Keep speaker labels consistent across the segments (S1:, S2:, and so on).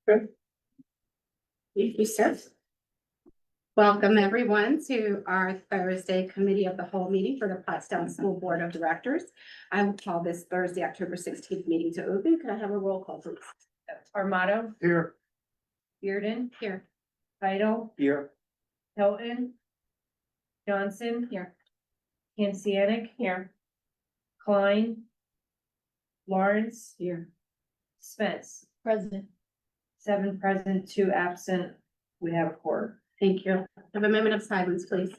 S1: Thank you, sir. Welcome, everyone, to our Thursday Committee of the Whole meeting for the Pottstown School Board of Directors. I will call this Thursday, October 16th meeting to open. Could I have a roll call, please?
S2: Armato,
S3: Here.
S2: Bearden,
S1: Here.
S2: Vital,
S3: Here.
S2: Hilton, Johnson,
S1: Here.
S2: Hansianic, here, Klein, Lawrence,
S1: Here.
S2: Spence,
S1: President.
S2: 7 present, 2 absent. We have a quorum.
S1: Thank you. Have a moment of silence, please.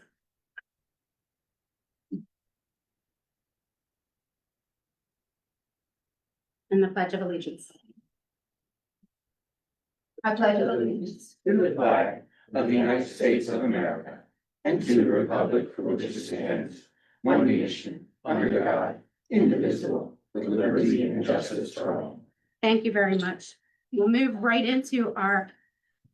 S1: And the Pledge of Allegiance. I pledge allegiance
S3: To the flag of the United States of America and to the republic for which it stands, one nation, under God, indivisible, with liberty and justice for all.
S1: Thank you very much. We'll move right into our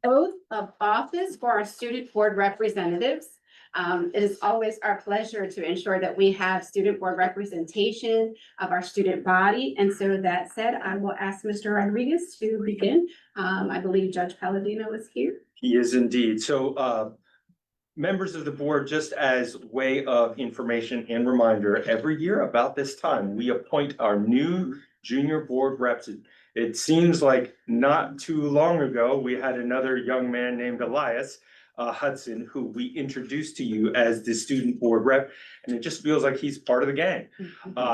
S1: oath of office for our student board representatives. It is always our pleasure to ensure that we have student board representation of our student body. And so that said, I will ask Mr. Rodriguez to begin. I believe Judge Palladino is here.
S4: He is indeed. So, members of the board, just as way of information and reminder, every year about this time, we appoint our new junior board reps. It seems like not too long ago, we had another young man named Elias Hudson, who we introduced to you as the student board rep, and it just feels like he's part of the gang.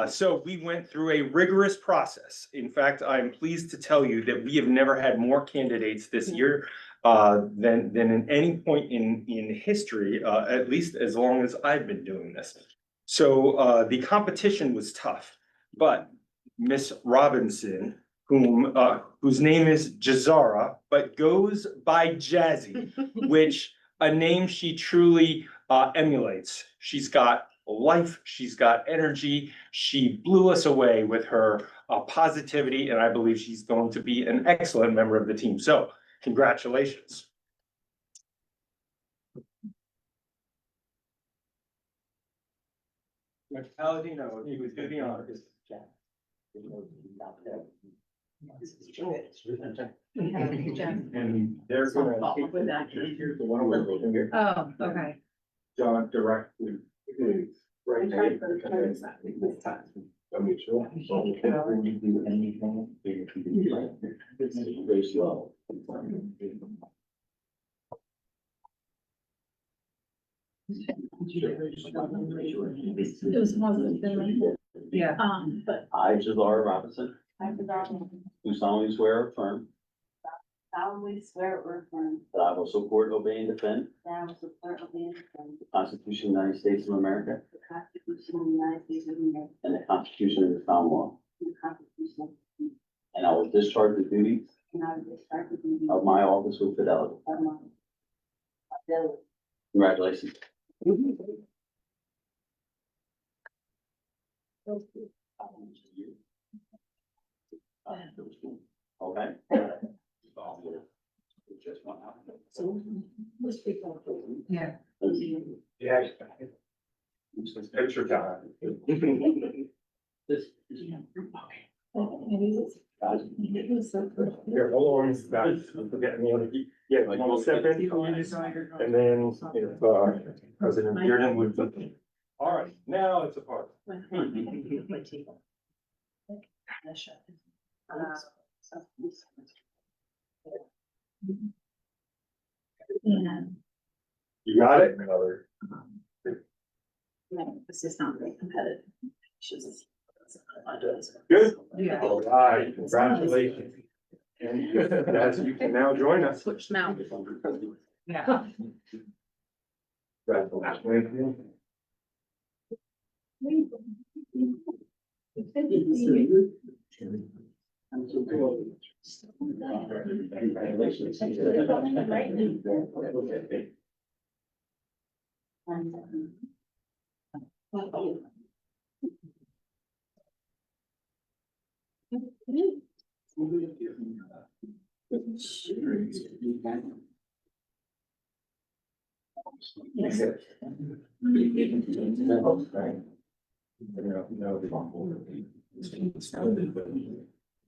S4: So we went through a rigorous process. In fact, I'm pleased to tell you that we have never had more candidates this year than in any point in history, at least as long as I've been doing this. So the competition was tough, but Miss Robinson, whose name is Jazara, but goes by Jazzy, which a name she truly emulates. She's got life, she's got energy. She blew us away with her positivity, and I believe she's going to be an excellent member of the team. So congratulations. Judge Palladino, if you would do the honors. And they're gonna here's the one we're looking here.
S2: Oh, okay.
S4: John directly. Right. Let me show. When you do anything, you can do right. This is very slow.
S5: It was more than
S2: Yeah.
S5: but
S6: I, Jazara Robinson,
S5: I
S6: do solemnly swear or affirm
S5: solemnly swear or affirm
S6: that I will support, obey, and defend
S5: that I will support, obey, and defend
S6: the Constitution of the United States of America
S5: the Constitution of the United States of America
S6: and the Constitution of the Commonwealth,
S5: and the Constitution of the State,
S6: and I will discharge the duties
S5: and I will discharge the duties
S6: of my office with fidelity.
S5: of my fidelity.
S6: Congratulations. Okay. Just one out.
S5: So, most people.
S2: Yeah.
S4: Yeah. Picture time.
S6: This.
S4: Here, hold on, guys. Forget me. Yeah, like one step in. And then if President Bearden would. All right, now it's a part. You got it? Another.
S5: No, this is not very competitive.
S4: Good.
S2: Yeah.
S4: All right, congratulations. And as you can now join us.
S1: Switch now.
S2: Yeah.
S4: Congratulations.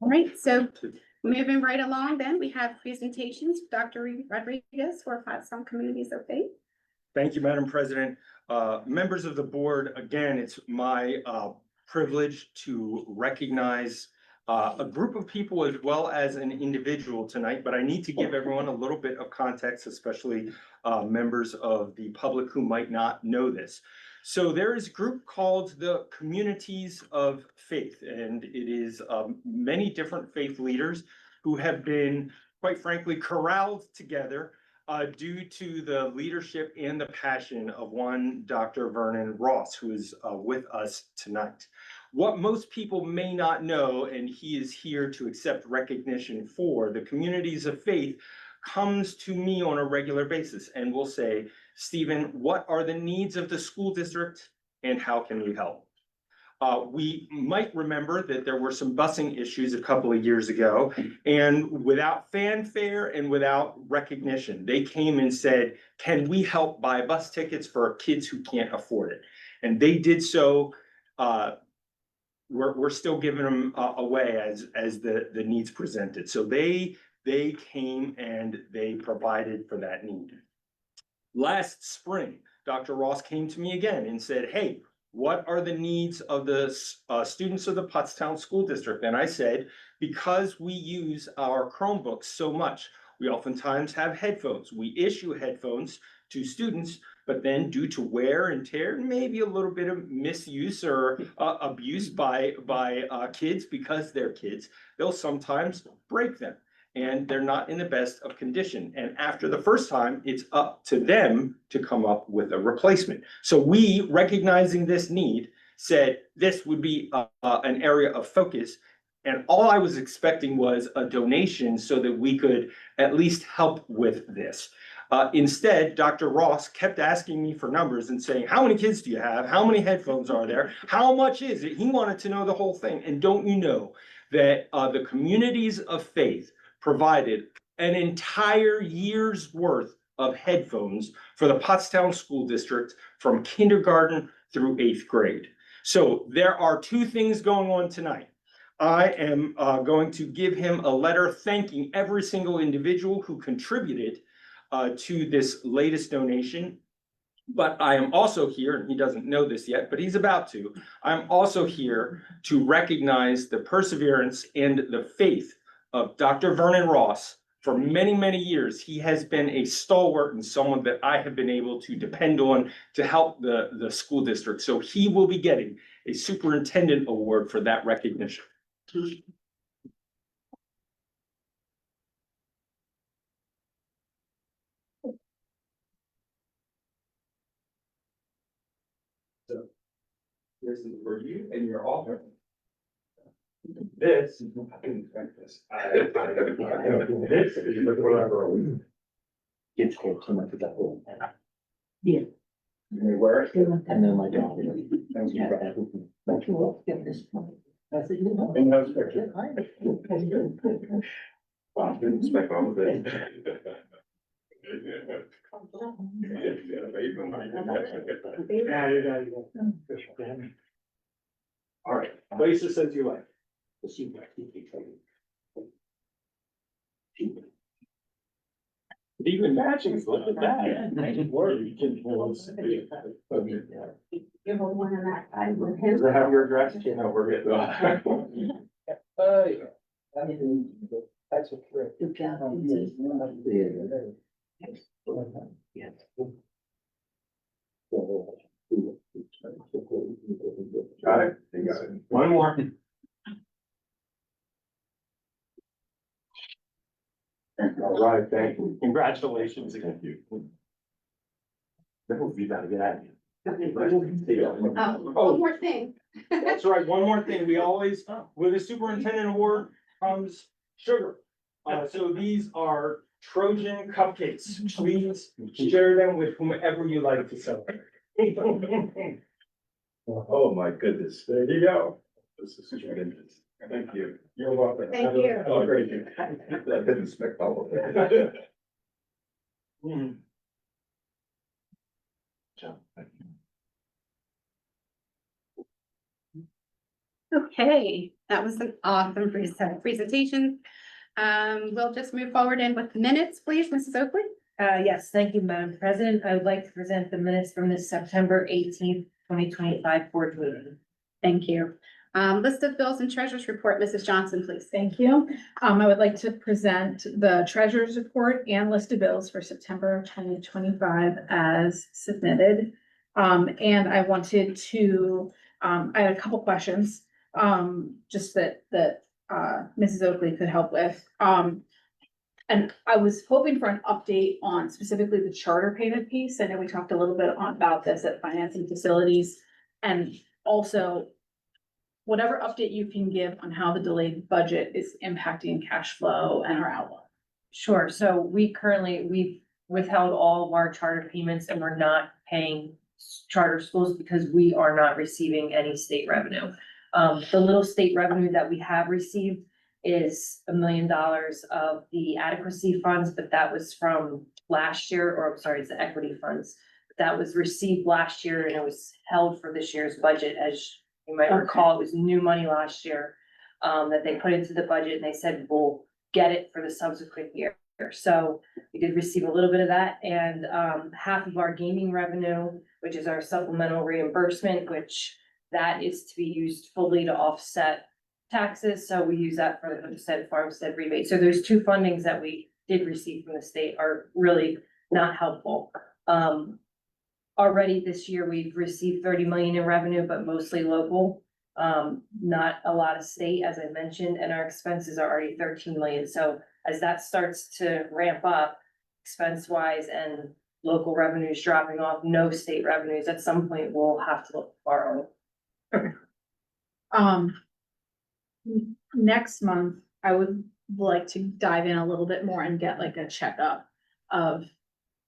S1: All right, so Moving right along, then we have presentations. Dr. Rodriguez for Pottstown Communities of Faith.
S4: Thank you, Madam President. Members of the board, again, it's my privilege to recognize a group of people as well as an individual tonight, but I need to give everyone a little bit of context, especially members of the public who might not know this. So there is a group called the Communities of Faith, and it is many different faith leaders who have been, quite frankly, corralled together due to the leadership and the passion of one Dr. Vernon Ross, who is with us tonight. What most people may not know, and he is here to accept recognition for, the Communities of Faith comes to me on a regular basis and will say, Stephen, what are the needs of the school district and how can we help? We might remember that there were some busing issues a couple of years ago, and without fanfare and without recognition, they came and said, can we help buy bus tickets for kids who can't afford it? And they did so. We're still giving them away as the needs presented. So they came and they provided for that need. Last spring, Dr. Ross came to me again and said, hey, what are the needs of the students of the Pottstown School District? And I said, because we use our Chromebooks so much, we oftentimes have headphones. We issue headphones to students, but then due to wear and tear, maybe a little bit of misuse or abuse by kids, because they're kids, they'll sometimes break them. And they're not in the best of condition. And after the first time, it's up to them to come up with a replacement. So we, recognizing this need, said this would be an area of focus. And all I was expecting was a donation so that we could at least help with this. Instead, Dr. Ross kept asking me for numbers and saying, how many kids do you have? How many headphones are there? How much is it? He wanted to know the whole thing. And don't you know that the Communities of Faith provided an entire year's worth of headphones for the Pottstown School District from kindergarten through 8th grade. So there are two things going on tonight. I am going to give him a letter thanking every single individual who contributed to this latest donation. But I am also here, and he doesn't know this yet, but he's about to. I'm also here to recognize the perseverance and the faith of Dr. Vernon Ross. For many, many years, he has been a stalwart and someone that I have been able to depend on to help the school district. So he will be getting a superintendent award for that recognition. So this is for you and your author. This is this. This is whatever. Kids can't too much of that whole.
S5: Yeah.
S4: You wear it?
S5: And
S6: then my daughter.
S4: Thank you.
S5: But you won't give this one. I said, you know.
S4: And those pictures.
S3: Wow, didn't expect all of it.
S4: All right, places as you like. Even matching, look at that. Nice work. You can pull us.
S5: Give her one on that side with him.
S4: Does it have your address? You know, we're good.
S3: That's a threat.
S5: You got
S4: Got it? You got it. One more. All right, thank you. Congratulations again. That would be that again.
S1: One more thing.
S4: That's right, one more thing. We always, with a superintendent award comes sugar. So these are Trojan cupcakes. Please share them with whomever you like to celebrate.
S3: Oh, my goodness.
S4: There you go.
S3: This is tremendous. Thank you.
S4: You're welcome.
S1: Thank you.
S4: Oh, great.
S3: I didn't expect all of it.
S4: Mhm.
S1: Okay, that was an awesome presentation. We'll just move forward in with minutes, please, Mrs. Oakley.
S2: Yes, thank you, Madam President. I would like to present the minutes from the September 18th, 2025 board meeting.
S1: Thank you. List of bills and treasurers report, Mrs. Johnson, please.
S7: Thank you. I would like to present the treasurer's report and list of bills for September twenty twenty-five as submitted. And I wanted to, I had a couple questions, just that Mrs. Oakley could help with. And I was hoping for an update on specifically the charter payment piece. I know we talked a little bit about this at financing facilities. And also whatever update you can give on how the delayed budget is impacting cash flow and our outlook.
S2: Sure, so we've withheld all of our charter payments and we're not paying charter schools because we are not receiving any state revenue. The little state revenue that we have received is $1 million of the adequacy funds, but that was from last year, or I'm sorry, it's the equity funds. That was received last year and it was held for this year's budget. As you might recall, it was new money last year that they put into the budget and they said, we'll get it for the subsequent year. So we did receive a little bit of that, and half of our gaming revenue, which is our supplemental reimbursement, which that is to be used fully to offset taxes. So we use that for the homestead, farmstead rebate. So there's two fundings that we did receive from the state are really not helpful. Already this year, we've received 30 million in revenue, but mostly local. Not a lot of state, as I mentioned, and our expenses are already 13 million. So as that starts to ramp up expense wise and local revenues dropping off, no state revenues, at some point we'll have to borrow.
S7: Next month, I would like to dive in a little bit more and get like a checkup of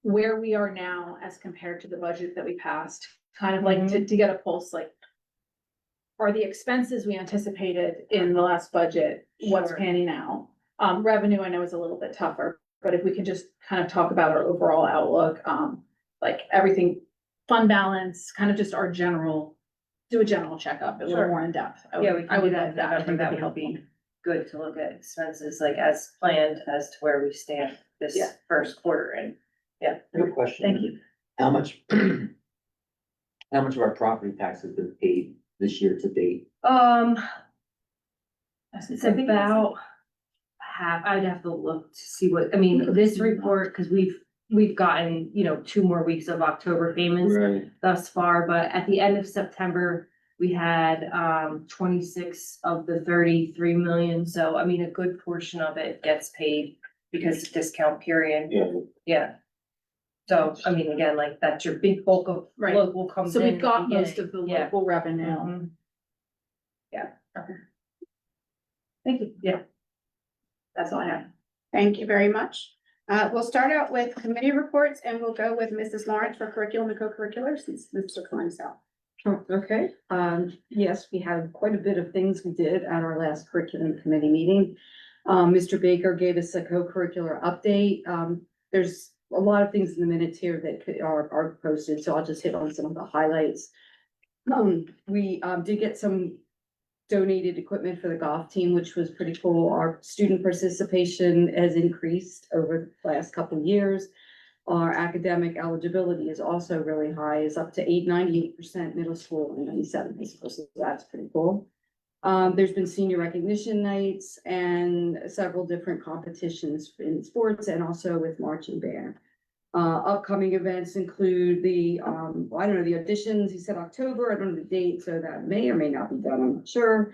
S7: where we are now as compared to the budget that we passed. Kind of like to get a pulse, like, are the expenses we anticipated in the last budget, what's
S2: Sure.
S7: panning out? Revenue I know is a little bit tougher, but if we could just kind of talk about our overall outlook, like everything, fund balance, kind of just our general, do a general checkup, a little
S2: Sure.
S7: more in depth.
S2: Yeah, we
S7: I
S2: can do
S7: would
S2: that
S7: love
S2: in
S7: that. I
S2: November.
S7: think
S2: That
S7: that'd be
S2: would
S7: helpful.
S2: be good to look at expenses like as planned as to where we stand this
S7: Yeah.
S2: first quarter. And
S3: Good question.
S7: Thank you.
S3: How much, how much of our property tax has been paid this year to date?
S2: it's about half. I'd have to look to see what, I mean, this report, because we've gotten, 2 more weeks of October payments
S3: Right.
S2: thus far, but at the end of September, we had 26 of the 33 million. So I mean, a good portion of it gets paid because it's discount period.
S3: Yeah.
S2: Yeah. So, I mean, again, like that's your big bulk of
S7: Right.
S2: local comes
S7: So
S2: in.
S7: we've
S2: at
S7: got
S2: the
S7: most of the
S2: beginning. Yeah.
S7: local revenue.
S2: Mhm. Thank you. Yeah. That's all I have.
S1: Thank you very much. We'll start out with committee reports and we'll go with Mrs. Lawrence for curriculum and co-curricular since Mr. Klein's out.
S8: Okay, yes, we had quite a bit of things we did at our last curriculum committee meeting. Mr. Baker gave us a co-curricular update. There's a lot of things in the minutes here that are posted, so I'll just hit on some of the highlights. We did get some donated equipment for the golf team, which was pretty cool. Our student participation has increased over the last couple of years. Our academic eligibility is also really high, is up to 98% middle school and 97 high school, so that's pretty cool. There's been senior recognition nights and several different competitions in sports and also with marching band. Upcoming events include the, I don't know, the auditions, he said October, I don't know the date, so that may or may not be done, I'm not sure.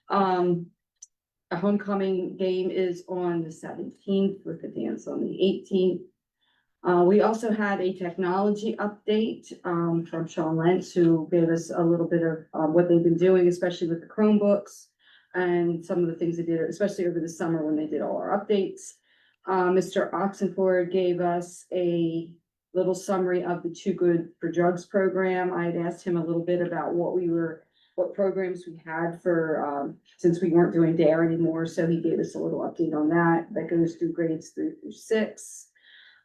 S8: A homecoming game is on the 17th with the dance on the 18th. We also had a technology update from Sean Lentz, who gave us a little bit of what they've been doing, especially with the Chromebooks and some of the things they did, especially over the summer when they did all our updates. Mr. Oxenford gave us a little summary of the Too Good for Drugs program. I had asked him a little bit about what programs we had for, since we weren't doing DARE anymore. So he gave us a little update on that. That goes through grades 3 through 6.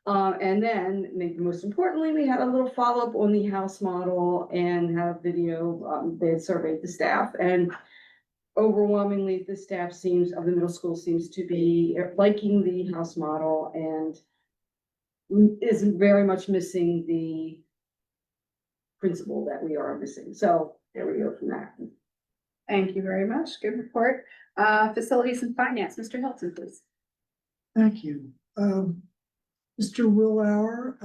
S8: And then maybe most importantly, we had a little follow-up on the house model and have video, they had surveyed the staff and overwhelmingly, the staff seems, of the middle school seems to be liking the house model and is very much missing the principle that we are missing. So there we go from that.
S1: Thank you very much. Good report. Facilities and Finance, Mr. Hilton, please.
S9: Thank you. Mr. Willauer,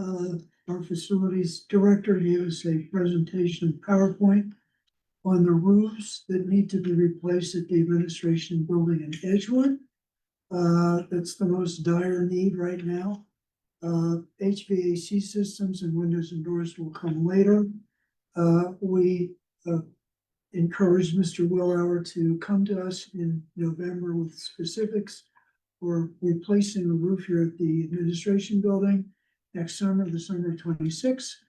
S9: our facilities director, gave us a presentation of PowerPoint on the roofs that need to be replaced at the administration building in Edgewood. That's the most dire need right now. HVAC systems and windows and doors will come later. We encourage Mr. Willauer to come to us in November with specifics for replacing the roof here at the administration building next summer, the summer of 26,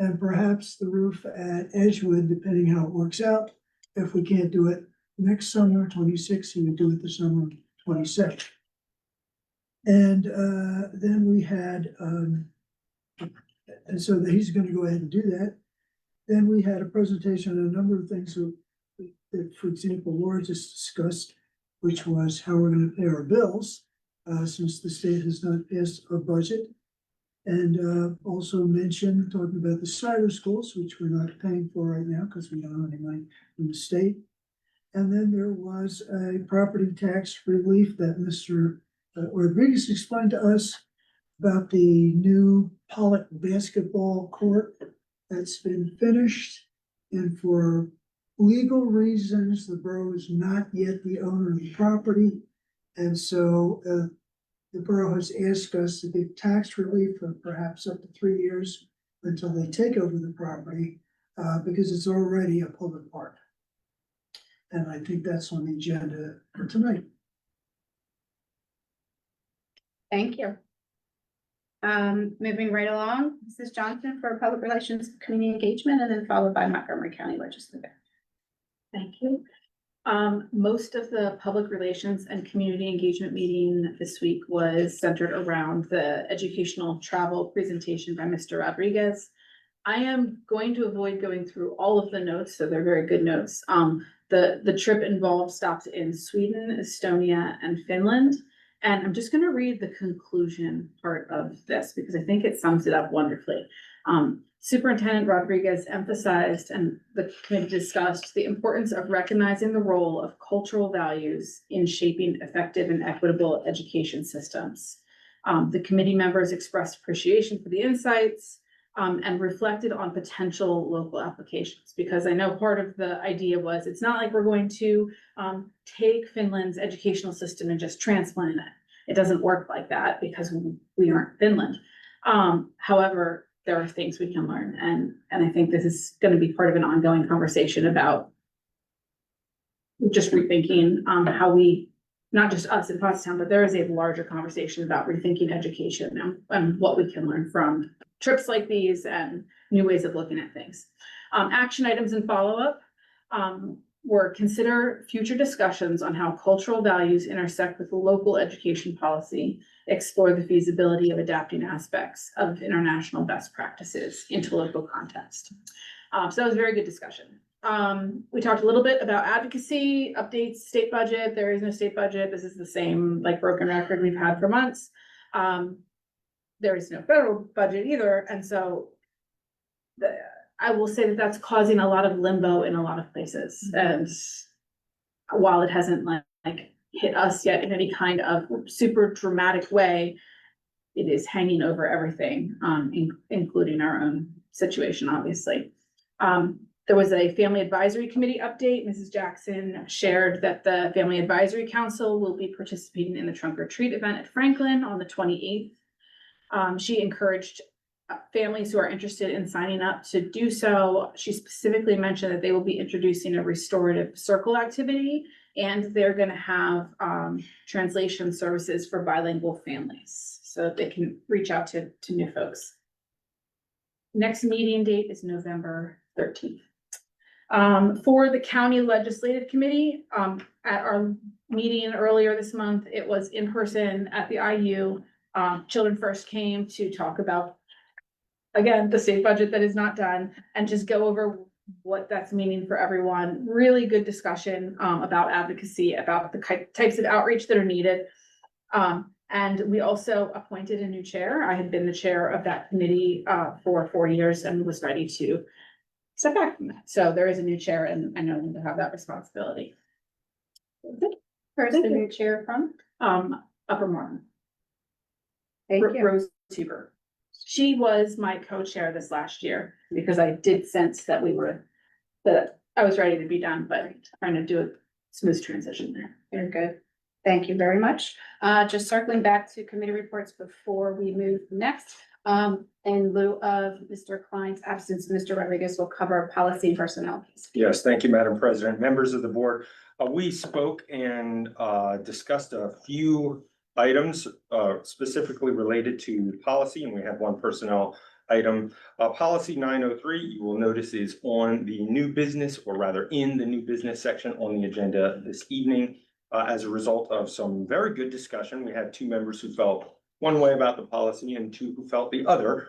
S9: and perhaps the roof at Edgewood, depending how it works out. If we can't do it next summer, 26, he would do it the summer of 27. And then we had, and so that he's going to go ahead and do that. Then we had a presentation on a number of things that, for example, Laura just discussed, which was how we're going to pay our bills, since the state has not passed a budget. And also mentioned, talking about the cyber schools, which we're not paying for right now because we don't have any money from the state. And then there was a property tax relief that Mr. Rodriguez explained to us about the new Pollock basketball court that's been finished. And for legal reasons, the borough is not yet the owner of the property. And so the borough has asked us to give tax relief for perhaps up to 3 years until they take over the property, because it's already a public park. And I think that's on the agenda for tonight.
S1: Thank you. Moving right along, Mrs. Johnson for Public Relations, Community Engagement, and then followed by Montgomery County Legislature.
S7: Thank you. Most of the public relations and community engagement meeting this week was centered around the educational travel presentation by Mr. Rodriguez. I am going to avoid going through all of the notes, so they're very good notes. The trip involved stops in Sweden, Estonia, and Finland. And I'm just gonna read the conclusion part of this because I think it sums it up wonderfully. Superintendent Rodriguez emphasized, and the committee discussed, the importance of recognizing the role of cultural values in shaping effective and equitable education systems. The committee members expressed appreciation for the insights and reflected on potential local applications, because I know part of the idea was it's not like we're going to take Finland's educational system and just transplant it. It doesn't work like that because we aren't Finland. However, there are things we can learn, and I think this is going to be part of an ongoing conversation about just rethinking how we, not just us in Pottstown, but there is a larger conversation about rethinking education and what we can learn from trips like these and new ways of looking at things. Action items and follow-up were consider future discussions on how cultural values intersect with local education policy, explore the feasibility of adapting aspects of international best practices into local context. So that was a very good discussion. We talked a little bit about advocacy, updates, state budget. There is no state budget. This is the same like broken record we've had for months. There is no federal budget either. And so I will say that that's causing a lot of limbo in a lot of places. And while it hasn't like hit us yet in any kind of super dramatic way, it is hanging over everything, including our own situation, obviously. There was a Family Advisory Committee update. Mrs. Jackson shared that the Family Advisory Council will be participating in the Trunk or Treat event at Franklin on the 28th. She encouraged families who are interested in signing up to do so. She specifically mentioned that they will be introducing a restorative circle activity, and they're going to have translation services for bilingual families so that they can reach out to new folks. Next meeting date is November 13th. For the County Legislative Committee, at our meeting earlier this month, it was in person at the IU. Children First came to talk about, again, the state budget that is not done and just go over what that's meaning for everyone. Really good discussion, about advocacy, about the types of outreach that are needed. And we also appointed a new chair. I had been the chair of that committee, for 4 years and was ready to step back from that. So there is a new chair and I know to have that responsibility.
S1: Where's the new chair from?
S7: Upper Martin.
S1: Thank you.
S7: Rose Huber. She was my co-chair this last year because I did sense that that I was ready to be done, but trying to do a smooth transition there.
S1: Very good. Thank you very much. Just circling back to committee reports before we move next. In lieu of Mr. Klein's absence, Mr. Rodriguez will cover policy and personnel.
S4: Yes, thank you, Madam President. Members of the board, we spoke and discussed a few items specifically related to policy, and we have one personnel item. Policy 903, you will notice, is on the new business, or rather in the new business section on the agenda this evening. As a result of some very good discussion, we had 2 members who felt one way about the policy and 2 who felt the other.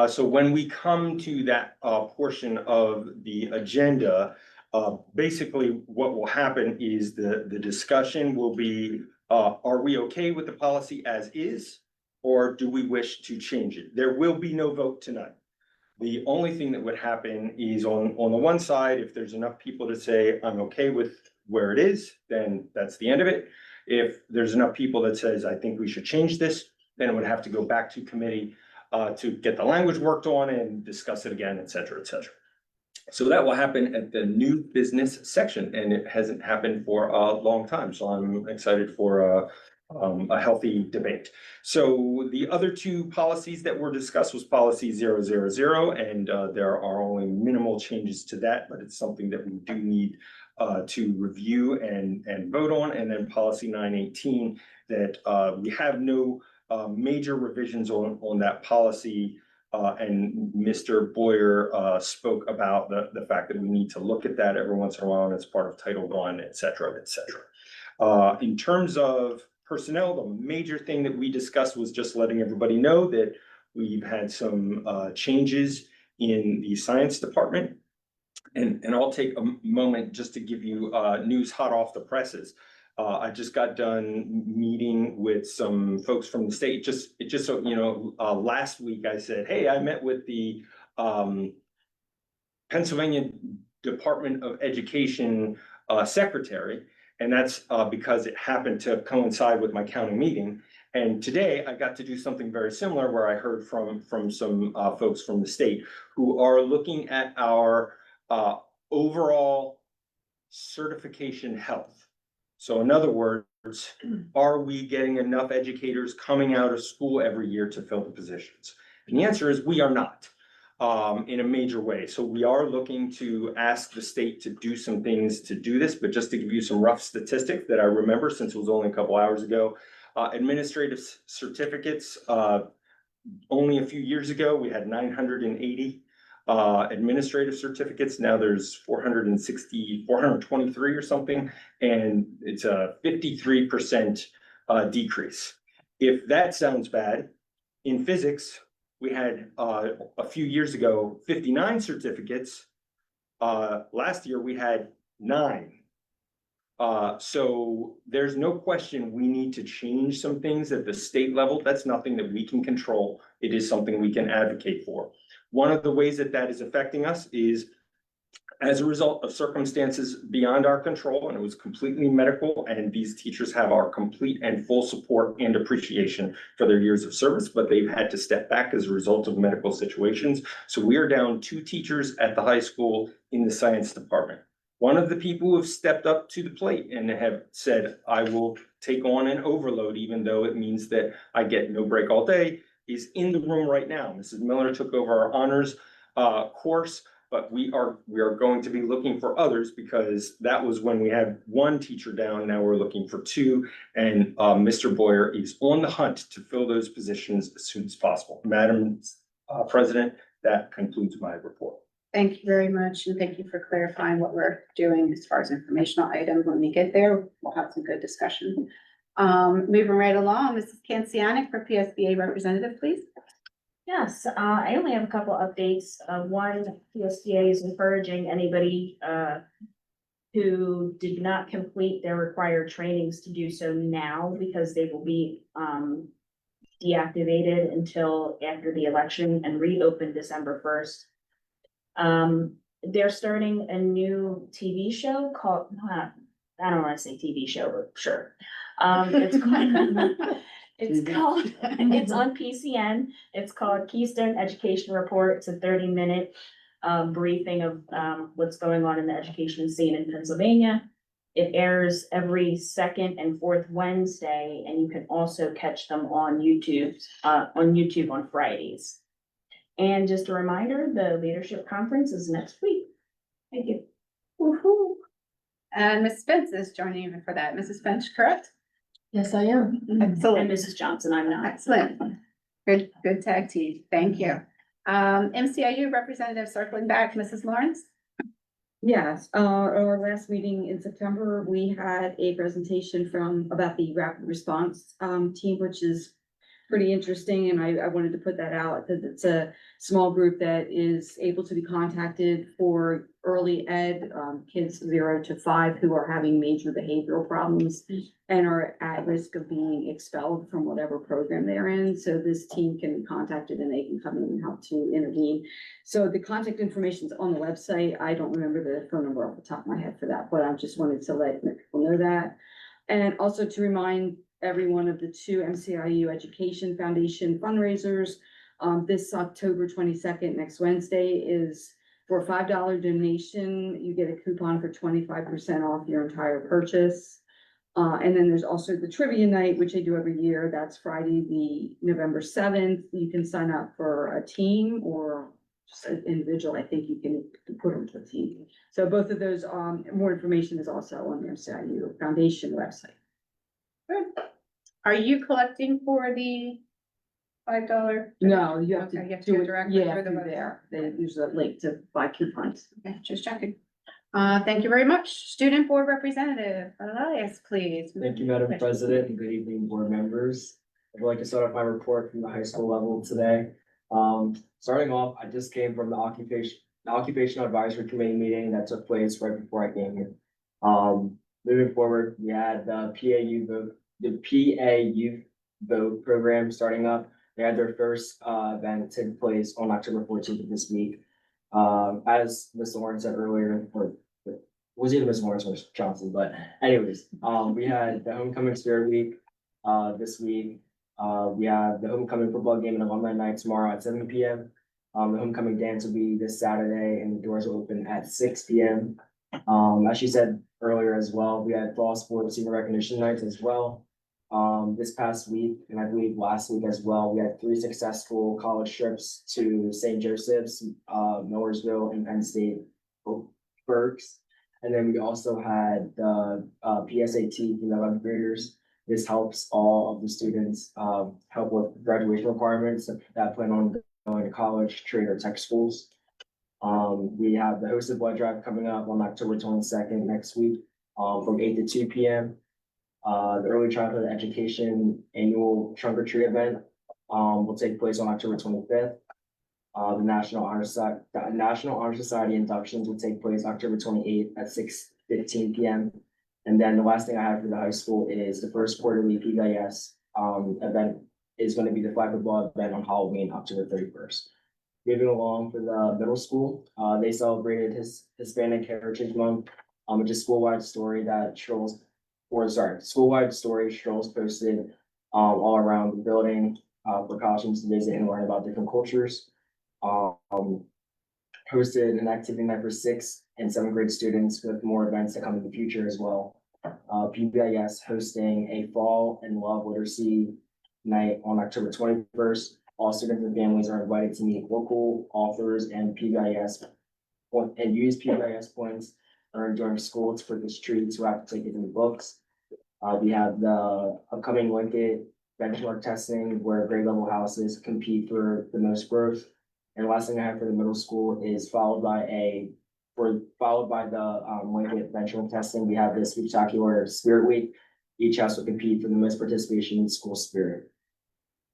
S4: So when we come to that portion of the agenda, basically what will happen is the discussion will be, are we okay with the policy as is, or do we wish to change it? There will be no vote tonight. The only thing that would happen is on the one side, if there's enough people to say, I'm okay with where it is, then that's the end of it. If there's enough people that says, I think we should change this, then it would have to go back to committee to get the language worked on and discuss it again, et cetera, et cetera. So that will happen at the new business section, and it hasn't happened for a long time. So I'm excited for a healthy debate. So the other 2 policies that were discussed was policy 000, and there are only minimal changes to that, but it's something that we do need to review and vote on. And then policy 918, that we have no major revisions on that policy. And Mr. Boyer spoke about the fact that we need to look at that every once in a while, and it's part of Title I, et cetera, et cetera. In terms of personnel, the major thing that we discussed was just letting everybody know that we've had some changes in the science department. And I'll take a moment just to give you news hot off the presses. I just got done meeting with some folks from the state. Just so you know, last week I said, hey, I met with the Pennsylvania Department of Education secretary, and that's because it happened to coincide with my county meeting. And today I got to do something very similar, where I heard from some folks from the state who are looking at our overall certification health. So in other words, are we getting enough educators coming out of school every year to fill the positions? And the answer is we are not in a major way. So we are looking to ask the state to do some things to do this, but just to give you some rough statistics that I remember, since it was only a couple hours ago, administrative certificates, only a few years ago, we had 980 administrative certificates. Now there's 423 or something, and it's a 53% decrease. If that sounds bad, in physics, we had a few years ago 59 certificates. Last year we had 9. So there's no question we need to change some things at the state level. That's nothing that we can control. It is something we can advocate for. One of the ways that is affecting us is as a result of circumstances beyond our control, and it was completely medical, and these teachers have our complete and full support and appreciation for their years of service, but they've had to step back as a result of medical situations. So we are down 2 teachers at the high school in the science department. One of the people who have stepped up to the plate and have said, I will take on an overload, even though it means that I get no break all day, is in the room right now. Mrs. Miller took over our honors course, but we are going to be looking for others, because that was when we had 1 teacher down. Now we're looking for 2, and Mr. Boyer is on the hunt to fill those positions as soon as possible. Madam President, that concludes my report.
S1: Thank you very much, and thank you for clarifying what we're doing as far as informational items. When we get there, we'll have some good discussion. Moving right along, Mrs. Kancianik for PSBA representative, please.
S5: Yes, I only have a couple updates. One, PSTA is encouraging anybody, who did not complete their required trainings to do so now because they will be, deactivated until after the election and reopened December 1st. They're starting a new TV show called, I don't wanna say TV show, but sure. It's called, it's on PCN. It's called Keystone Education Report. It's a 30-minute briefing of what's going on in the education scene in Pennsylvania. It airs every second and fourth Wednesday, and you can also catch them on YouTube on Fridays. And just a reminder, the leadership conference is next week. Thank you.
S1: Woo-hoo. And Ms. Spence is joining you for that. Mrs. Finch, correct?
S7: Yes, I am.
S5: And
S1: Excellent,
S5: Mrs. Johnson, I'm not.
S1: excellent. Good tag team. Thank you. MCIU representative circling back, Mrs. Lawrence?
S8: Yes, our last meeting in September, we had a presentation about the rapid response team, which is pretty interesting, and I wanted to put that out, because it's a small group that is able to be contacted for early ed, kids 0 to 5 who are having major behavioral problems and are at risk of being expelled from whatever program they're in. So this team can be contacted and they can come in and help to intervene. So the contact information is on the website. I don't remember the phone number off the top of my head for that, but I just wanted to let people know that. And also to remind everyone of the 2 MCIU Education Foundation fundraisers. This October 22nd, next Wednesday, is for a $5 donation. You get a coupon for 25% off your entire purchase. And then there's also the trivia night, which I do every year. That's Friday, the November 7th. You can sign up for a team or just an individual. I think you can put them to a team. So both of those, more information is also on the MCIU Foundation website.
S1: Good. Are you collecting for the $5?
S8: No, you have
S1: Okay,
S8: to
S1: you have to
S8: do
S1: go
S8: it,
S1: directly
S8: yeah,
S1: through the
S8: through
S1: website.
S8: there. They use a link to buy coupons.
S1: Okay, just checking. Thank you very much. Student Board Representative, Elias, please.
S10: Thank you, Madam President, and good evening, board members. I'd like to start off my report from the high school level today. Starting off, I just came from the occupational advisory committee meeting that took place right before I came here. Moving forward, we had the PA vote program starting up. They had their first event take place on October 14th of this week. As Ms. Lawrence said earlier, or was either Ms. Lawrence or Ms. Johnson, but anyways, we had the homecoming spirit week this week. We have the homecoming football game and alumni night tomorrow at 7 p.m. The homecoming dance will be this Saturday and the doors will open at 6 p.m. As she said earlier as well, we had fall sports senior recognition nights as well. This past week, and I believe last week as well, we had 3 successful college trips to St. Joseph's, Millersville, and Penn State Berks. And then we also had the PSAT for the 11th graders. This helps all of the students help with graduation requirements that plan on going to college, trade, or tech schools. We have the hosted blood drive coming up on October 22nd next week from 8 to 2 p.m. The early childhood education annual trunk or treat event will take place on October 25th. The National Honor Society inductions will take place October 28th at 6:15 p.m. And then the last thing I have for the high school is the first quarterly PBIS event is going to be the flag football event on Halloween, October 31st. Moving along for the middle school, they celebrated Hispanic Heritage Month, which is school-wide story strolls posted all around the building for costumes to visit and learn about different cultures. Hosted an activity night for 6th and 7th grade students with more events to come in the future as well. PBIS hosting a Fall in Love Literacy night on October 21st. All students and families are invited to meet local authors and use PBIS points earned during school to purchase treats who have to take it in the books. We have the upcoming Linkit benchmark testing where grade level houses compete for the most growth. And the last thing I have for the middle school is followed by the Linkit benchmark testing. We have this spectacular Spirit Week. Each house will compete for the most participation in school spirit.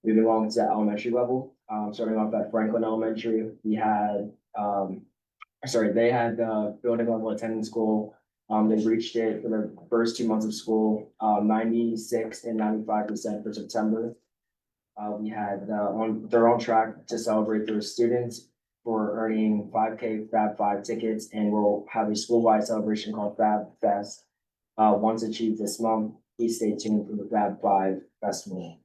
S10: Moving along to the elementary level, starting off at Franklin Elementary, we had, they had the building level attendance goal. They reached it for the first 2 months of school, 96 and 95% for September. We had, they're on track to celebrate their students for earning 5K Fab Five tickets, and we'll have a school-wide celebration called Fab Fest. Once achieved this month, please stay tuned for the Fab Five Festival.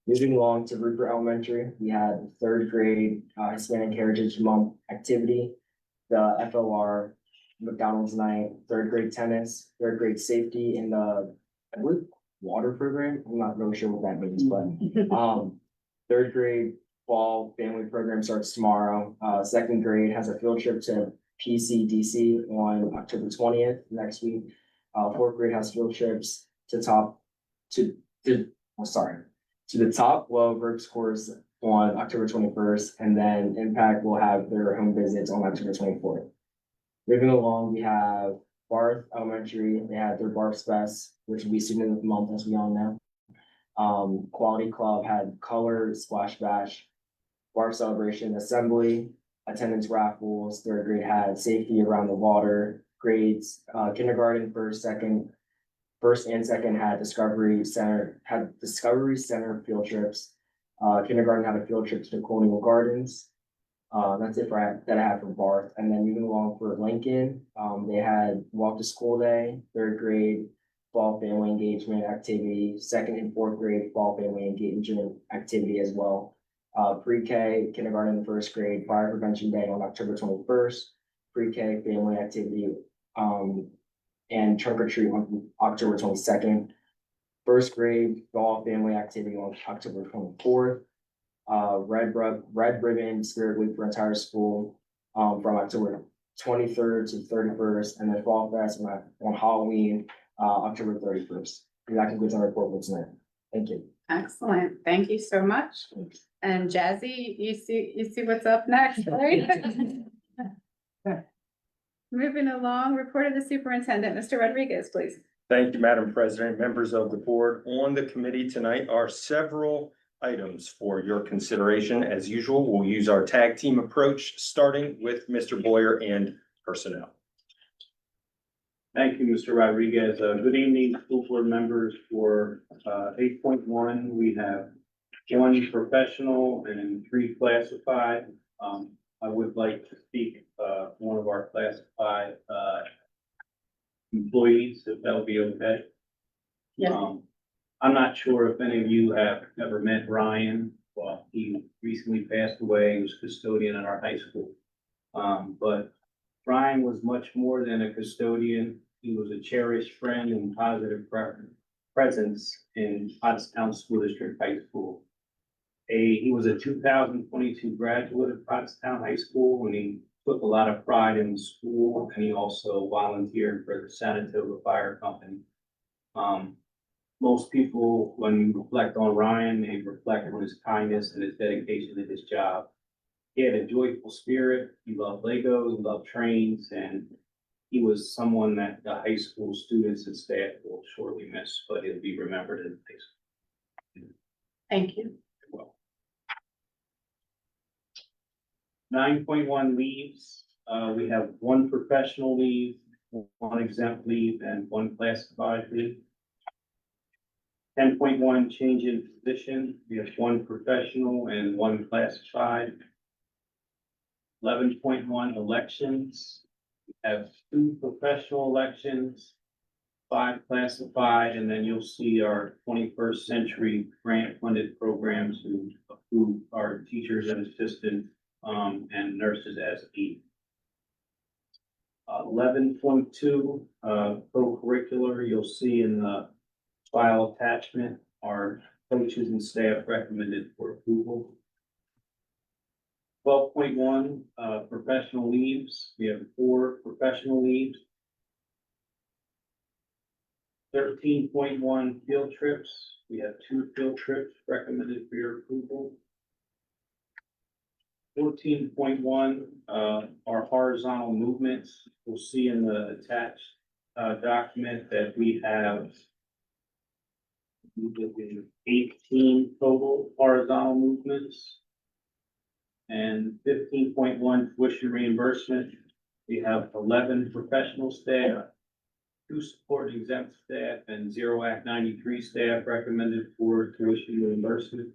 S10: Moving along to Rupert Elementary, we had third grade Hispanic Heritage Month activity, the FLR, McDonald's night, third grade tennis, third grade safety, and the, I believe, water program. I'm not really sure what that means, but third grade fall family program starts tomorrow. Second grade has a field trip to PCDC on October 20th next week. Fourth grade has field trips to the top 12 RIPS course on October 21st, and then Impact will have their home visits on October 24th. Moving along, we have Barth Elementary. They had their Barth Fest, which will be Student of the Month, as we all know. Quality Club had color, splash bash, Barth Celebration, assembly, attendance raffles. Third grade had safety around the water. Grades, kindergarten, first and second had Discovery Center field trips. Kindergarten had a field trip to the Colonial Gardens. That's it that I have for Barth. And then moving along for Lincoln, they had Walk to School Day, third grade fall family engagement activity, second and fourth grade fall family engagement activity as well. Pre-K, kindergarten and first grade, fire prevention day on October 21st, pre-K family activity, and trunk or treat on October 22nd. First grade fall family activity on October 24th. Red Ribbon Spirit Week for entire school, from October 23rd to 31st, and then Fall Fest on Halloween, October 31st. And that concludes our report for tonight. Thank you.
S1: Excellent. Thank you so much. And Jazzy, you see what's up next, right? Moving along, report of the superintendent, Mr. Rodriguez, please.
S4: Thank you, Madam President, members of the board. On the committee tonight are several items for your consideration. As usual, we'll use our tag team approach, starting with Mr. Boyer and personnel.
S6: Thank you, Mr. Rodriguez. Good evening, school board members. For 8.1, we have 1 professional and 3 classified. I would like to speak one of our classified employees, if that'll be okay.
S1: Yeah.
S6: I'm not sure if any of you have ever met Ryan. Well, he recently passed away. He was custodian at our high school. But Ryan was much more than a custodian. He was a cherished friend and positive presence in Pottstown School District High School. He was a 2022 graduate of Pottstown High School, and he took a lot of pride in the school, and he also volunteered for the Saratoga Fire Company. Most people, when you reflect on Ryan, they reflect on his kindness and his dedication to his job. He had a joyful spirit. He loved Legos, he loved trains, and he was someone that the high school students and staff will surely miss, but he'll be remembered in high school.
S1: Thank you.
S6: Well, 9.1 leaves. We have 1 professional leave, 1 exempt leave, and 1 classified leave. 10.1 change in position. We have 1 professional and 1 classified. 11.1 elections. We have 2 professional elections, 5 classified, and then you'll see our 21st century grant funded programs who are teachers and assistants and nurses as needed. 11.2 co-curricular, you'll see in the file attachment, our coaches and staff recommended for approval. 12.1 professional leaves. We have 4 professional leaves. 13.1 field trips. We have 2 field trips recommended for your approval. 14.1 our horizontal movements. You'll see in the attached document that we have We did 18 total horizontal movements. And 15.1 tuition reimbursement. We have 11 professional staff, 2 support and exempt staff, and 0 Act 93 staff recommended for tuition reimbursement.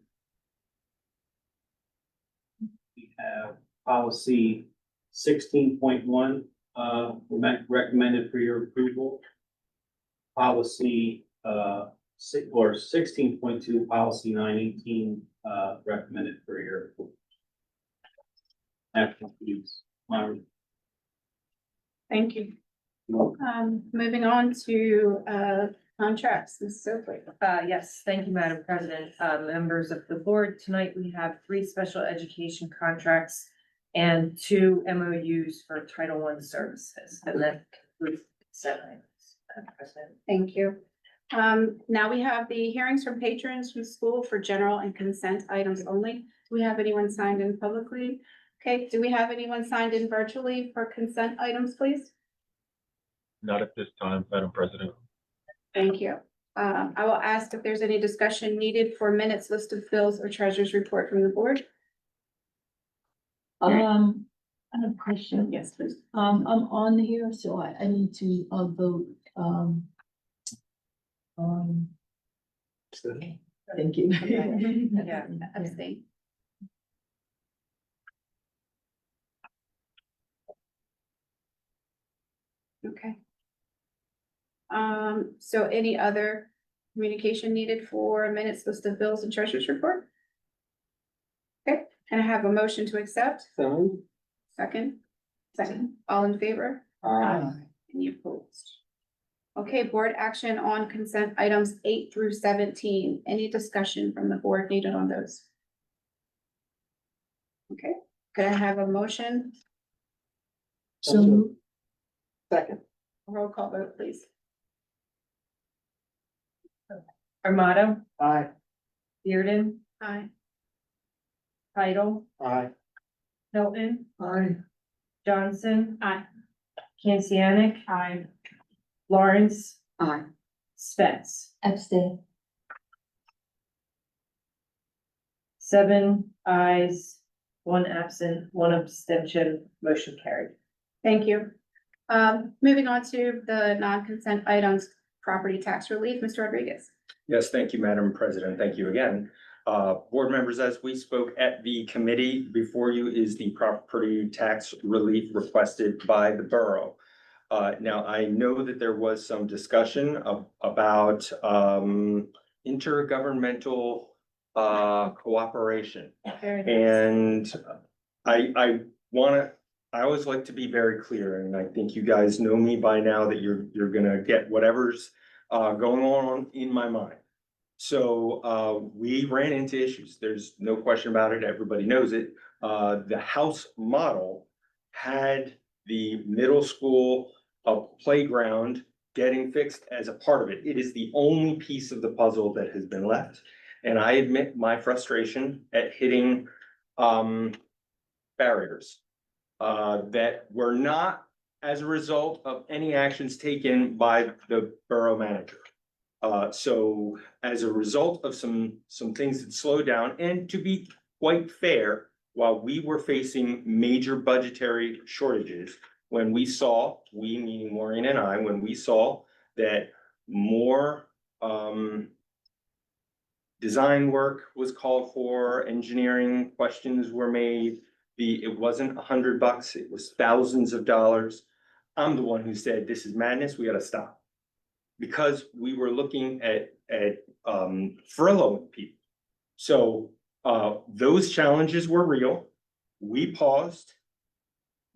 S6: We have policy 16.1, recommended for your approval. Policy, 16.2, policy 918, recommended for your approval. After these,
S1: Thank you. Moving on to, contracts, Ms. Sophie.
S2: Yes, thank you, Madam President. Members of the board, tonight we have 3 special education contracts and 2 MOUs for Title I services, and that concludes the consent items, Madam President.
S1: Thank you. Now we have the hearings from patrons from school for general and consent items only. Do we have anyone signed in publicly? Okay, do we have anyone signed in virtually for consent items, please?
S11: Not at this time, Madam President.
S1: Thank you. I will ask if there's any discussion needed for minutes, list of bills, or treasurer's report from the board.
S12: I have a question.
S1: Yes, please.
S12: I'm on here, so I need to, vote, thank you.
S1: Yeah, abstain. Okay. So any other communication needed for minutes, list of bills, and treasurer's report? Okay, can I have a motion to accept? Second? Second, all in favor? Any opposed? Okay, board action on consent items 8 through 17. Any discussion from the board needed on those? Okay, could I have a motion?
S9: So,
S3: Second.
S1: Roll call vote, please.
S2: Armato,
S3: Aye.
S2: Bearden,
S1: Aye.
S2: Title,
S3: Aye.
S2: Hilton,
S9: aye.
S2: Johnson.
S1: Aye.
S2: Kancianic.
S1: Aye.
S2: Lawrence,
S8: Aye.
S2: Spence.
S12: Abstain.
S2: 7 ayes, 1 absent, 1 abstention, motion carried.
S1: Thank you. Moving on to the non-consent items, property tax relief, Mr. Rodriguez.
S4: Yes, thank you, Madam President. Thank you again. Board members, as we spoke at the committee, before you is the property tax relief requested by the borough. Now, I know that there was some discussion about intergovernmental cooperation.
S1: Very nice.
S4: And I always like to be very clear, and I think you guys know me by now that you're gonna get whatever's going on in my mind. So we ran into issues. There's no question about it. Everybody knows it. The house model had the middle school playground getting fixed as a part of it. It is the only piece of the puzzle that has been left. And I admit my frustration at hitting barriers that were not as a result of any actions taken by the borough manager. So as a result of some things that slowed down, and to be quite fair, while we were facing major budgetary shortages, when we saw, we meaning Maureen and I, when we saw that more design work was called for, engineering questions were made, it wasn't $100, it was thousands of dollars. I'm the one who said, this is madness, we gotta stop. Because we were looking at furloughing people. So those challenges were real. We paused.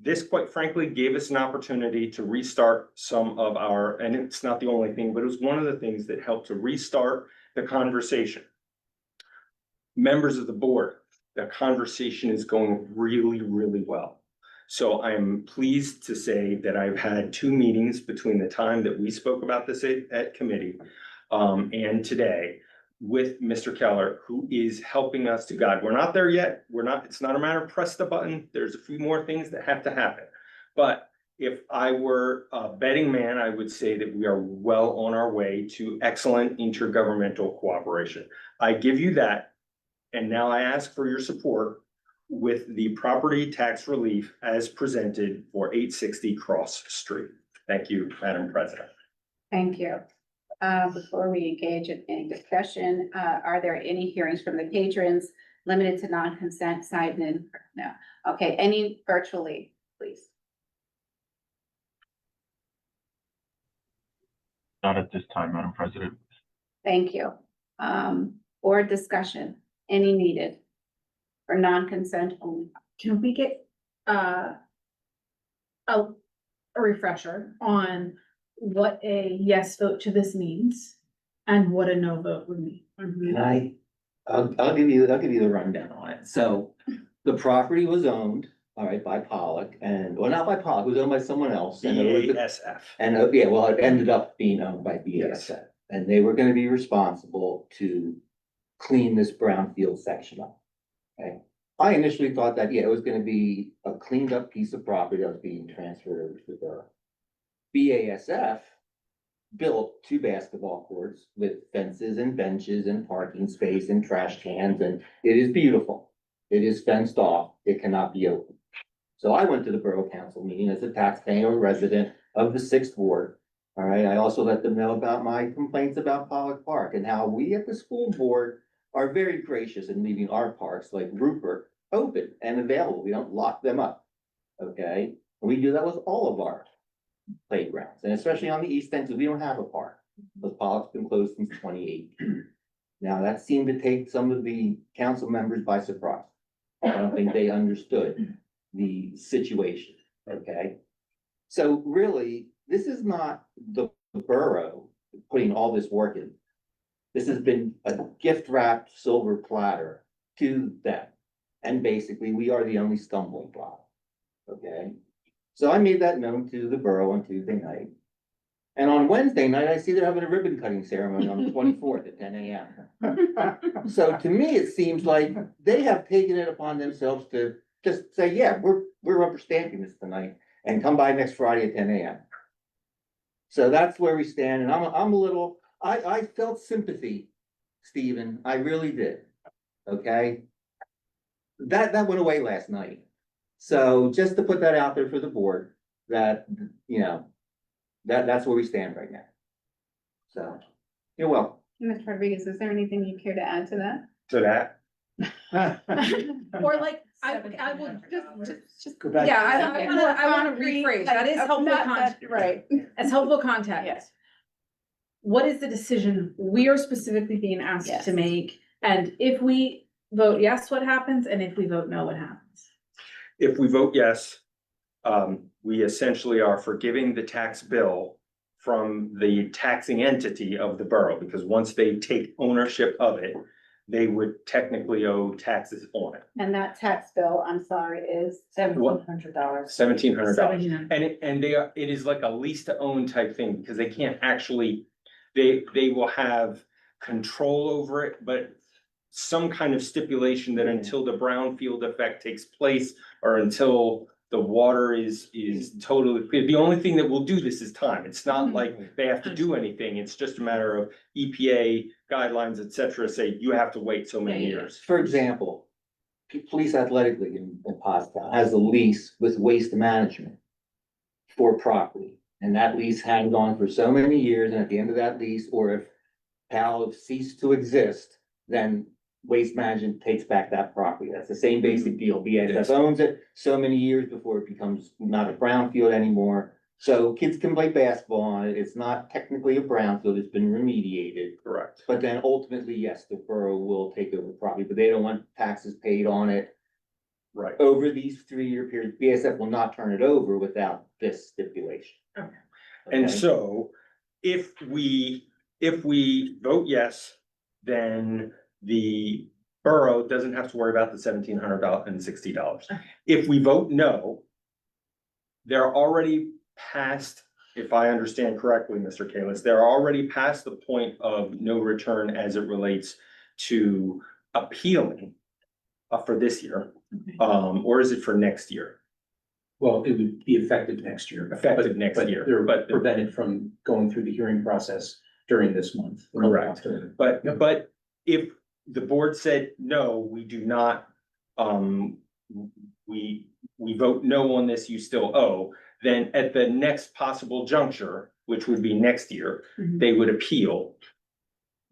S4: This, quite frankly, gave us an opportunity to restart some of our, and it's not the only thing, but it was one of the things that helped to restart the conversation. Members of the board, the conversation is going really, really well. So I am pleased to say that I've had 2 meetings between the time that we spoke about this at committee and today with Mr. Keller, who is helping us to guide. We're not there yet. It's not a matter of press the button. There's a few more things that have to happen. But if I were a betting man, I would say that we are well on our way to excellent intergovernmental cooperation. I give you that. And now I ask for your support with the property tax relief as presented for 860 Cross Street. Thank you, Madam President.
S1: Thank you. Before we engage in any discussion, are there any hearings from the patrons limited to non-consent side? No. Okay, any virtually, please?
S11: Not at this time, Madam President.
S1: Thank you. Board discussion, any needed for non-consent only?
S7: Can we get, a refresher on what a yes vote to this means and what a no vote would mean?
S3: And I'll give you the rundown on it. So the property was owned, all right, by Pollock and, well, not by Pollock, it was owned by someone else. And it was the-
S4: BASF.
S3: And, yeah, well, it ended up being owned by BASF, and they were gonna be responsible to clean this brownfield section up. Okay, I initially thought that, yeah, it was gonna be a cleaned up piece of property that was being transferred over to the borough. BASF built 2 basketball courts with fences and benches and parking space and trash cans, and it is beautiful. It is fenced off, it cannot be open. So I went to the borough council meeting as a taxpaying resident of the 6th ward. All right, I also let them know about my complaints about Pollock Park and how we at the school board are very gracious in leaving our parks like Rupert open and available. We don't lock them up. Okay, and we do that with all of our playgrounds, and especially on the east end, because we don't have a park. But Pollock's been closed since 2018. Now, that seemed to take some of the council members by surprise. I don't think they understood the situation, okay? So really, this is not the borough putting all this work in. This has been a gift wrapped silver platter to them. And basically, we are the only stumbling block, okay? So I made that known to the borough on Tuesday night. And on Wednesday night, I see they're having a ribbon cutting ceremony on the 24th at 10 a.m. So to me, it seems like they have taken it upon themselves to just say, yeah, we're rubber stamping this tonight and come by next Friday at 10 a.m. So that's where we stand, and I'm a little, I felt sympathy, Stephen, I really did, okay? That went away last night. So just to put that out there for the board, that, you know, that's where we stand right now. So, you're welcome.
S1: Mr. Rodriguez, is there anything you care to add to that?
S4: To that,
S7: Or like, I will
S1: Just
S9: Go back.
S7: yeah, I wanna rephrase, that is helpful context.
S1: Right.
S7: As helpful context.
S1: Yes.
S7: What is the decision we are specifically being asked
S1: Yes.
S7: to make? And if we vote yes, what happens? And if we vote no, what happens?
S4: if we vote yes, we essentially are forgiving the tax bill from the taxing entity of the borough, because once they take ownership of it, they would technically owe taxes on it,
S1: And that tax bill, I'm sorry, is
S2: $1,700.
S4: $1,700. And it is like a lease to own type thing, because they can't actually, they will have control over it, but some kind of stipulation that until the brownfield effect takes place, or until the water is totally, the only thing that will do this is time. It's not like they have to do anything. It's just a matter of EPA guidelines, et cetera, say you have to wait so many years.
S3: For example, Police Athletic League in Pottstown has a lease with Waste Management for property. And that lease hangs on for so many years, and at the end of that lease, or if PAL ceased to exist, then Waste Management takes back that property. That's the same basic deal. BASF owns it so many years before it becomes not a brownfield anymore. So kids can play basketball on it. It's not technically a brownfield. It's been remediated.
S4: Correct.
S3: But then ultimately, yes, the borough will take over the property, but they don't want taxes paid on it
S4: Right.
S3: over these 3-year periods. BASF will not turn it over without this stipulation.
S7: Okay.
S4: And
S3: Okay?
S4: so if we vote yes, then the borough doesn't have to worry about the $1,760. If we vote no, they're already past, if I understand correctly, Mr. Kalis, they're already past the point of no return as it relates to appealing for this year, or is it for next year?
S6: Well, it would be effective next year.
S4: Effective next year,
S6: They're
S4: but-
S6: prevented from going through the hearing process during this month.
S4: Correct. But if the board said, no, we do not, we vote no on this, you still owe, then at the next possible juncture, which would be next year,
S7: Mhm.
S4: they would appeal.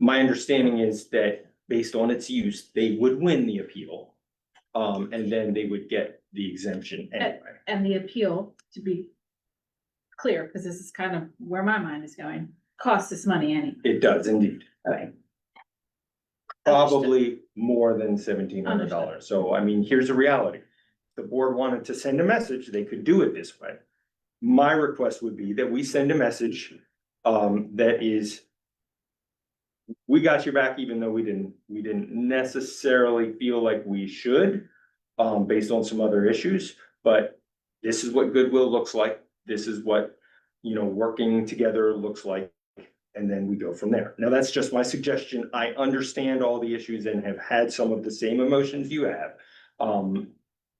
S4: My understanding is that based on its use, they would win the appeal. And then they would get the exemption anyway.
S7: And the appeal, to be clear, because this is kind of where my mind is going, costs us money anyway.
S4: It does indeed.
S7: Okay.
S4: Probably more than $1,700. So I mean, here's a reality. If the board wanted to send a message, they could do it this way. My request would be that we send a message that is, we got your back, even though we didn't necessarily feel like we should, based on some other issues, but this is what goodwill looks like. This is what, working together looks like. And then we go from there. Now, that's just my suggestion. I understand all the issues and have had some of the same emotions you have.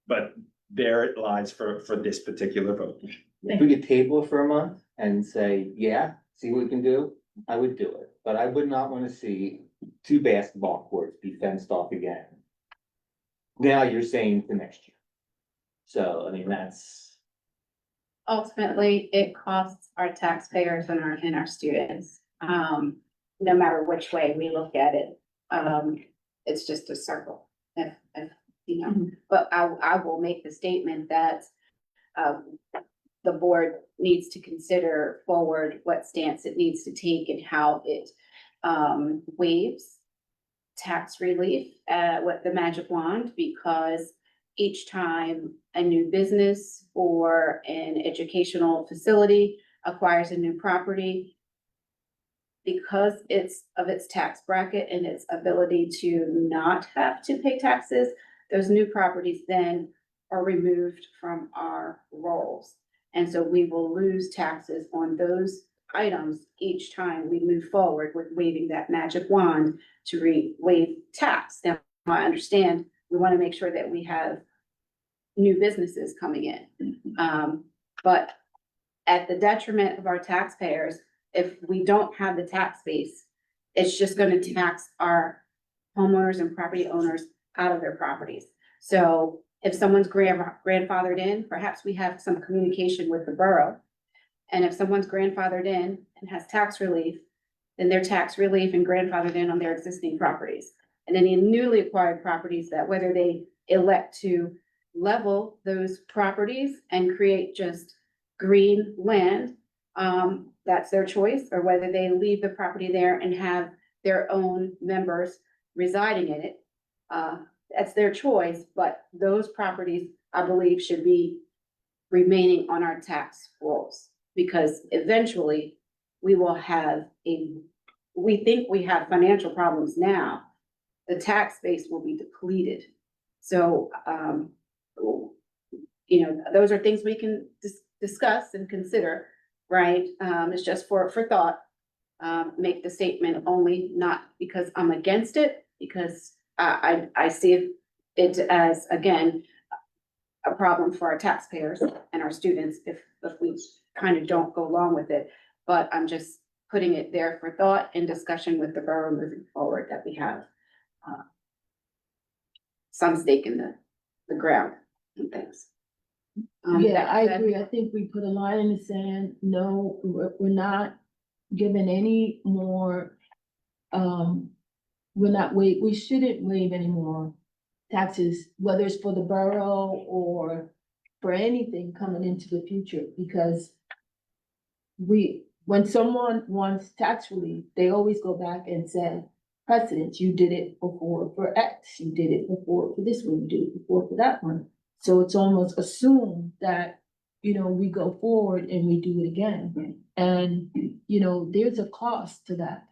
S4: But there it lies for this particular vote.
S3: If we could table it for a month and say, yeah, see what we can do, I would do it. But I would not want to see 2 basketball courts be fenced off again. Now you're saying for next year. So, I mean, that's,
S1: Ultimately, it costs our taxpayers and our students, no matter which way we look at it. It's just a circle, if, but I will make the statement that, the board needs to consider forward what stance it needs to take and how it, waives tax relief, with the magic wand, because each time a new business or an educational facility acquires a new property, because it's of its tax bracket and its ability to not have to pay taxes, those new properties then are removed from our rolls. And so we will lose taxes on those items each time we move forward with waving that magic wand to waive tax. Now, I understand we want to make sure that we have new businesses coming in. But at the detriment of our taxpayers, if we don't have the tax base, it's just going to tax our homeowners and property owners out of their properties. So if someone's grandfathered in, perhaps we have some communication with the borough. And if someone's grandfathered in and has tax relief, then their tax relief and grandfathered in on their existing properties. And any newly acquired properties, that whether they elect to level those properties and create just green land, that's their choice, or whether they leave the property there and have their own members residing in it. That's their choice, but those properties, I believe, should be remaining on our tax rolls. Because eventually we will have we think we have financial problems now. The tax base will be depleted. So, those are things we can discuss and consider, right? It's just for thought. Make the statement only not because I'm against it, because I see it as, again, a problem for our taxpayers and our students if we kind of don't go along with it. But I'm just putting it there for thought and discussion with the borough moving forward, that we have some stake in the ground and things.
S12: Yeah,
S1: that
S12: I
S1: said-
S12: agree. I think we put a line in the sand. No, we're not giving any more, we shouldn't waive any more taxes, whether it's for the borough or for anything coming into the future, because when someone wants tax relief, they always go back and say, precedent, you did it before for X, you did it before for this one, you did it before for that one. So it's almost assumed that, we go forward and we do it again. And, there's a cost to that.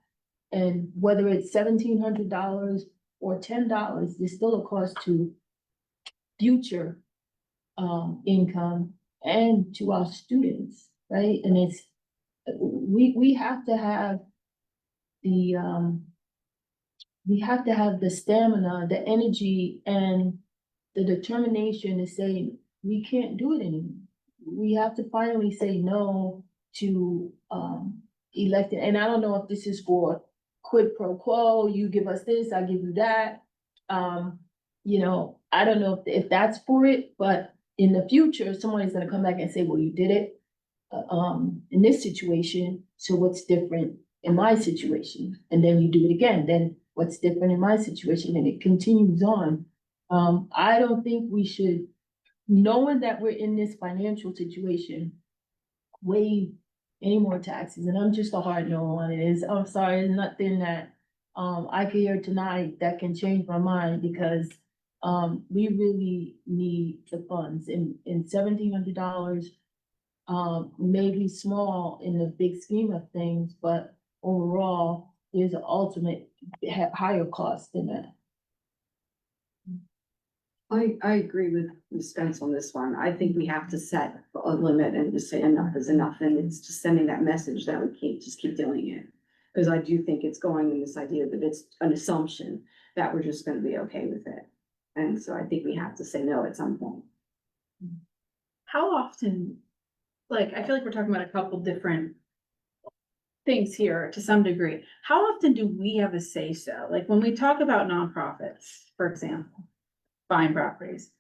S12: And whether it's $1,700 or $10, there's still a cost to future income and to our students, right? And it's, we have to have the stamina, the energy, and the determination to say, we can't do it anymore. we have to finally say no to, elected, and I don't know if this is for quid pro quo, you give us this, I give you that. You know, I don't know if that's for it, but in the future, somebody's gonna come back and say, well, you did it, in this situation, so what's different in my situation? And then you do it again, then what's different in my situation, and it continues on. I don't think we should, knowing that we're in this financial situation, waive any more taxes, and I'm just a hard no on it. I'm sorry, there's nothing that, I could hear tonight that can change my mind, because, we really need the funds, and $1,700, may be small in the big scheme of things, but overall, there's an ultimate higher cost in that.
S8: I agree with Ms. Spence on this one. I think we have to set a limit and just say enough is enough, and it's just sending that message that we can't just keep doing it. Because I do think it's going in this idea that it's an assumption that we're just gonna be okay with it. And so I think we have to say no at some point.
S7: How often, like, I feel like we're talking about a couple different things here to some degree. How often do we have a say so? Like, when we talk about nonprofits, for example, buying properties,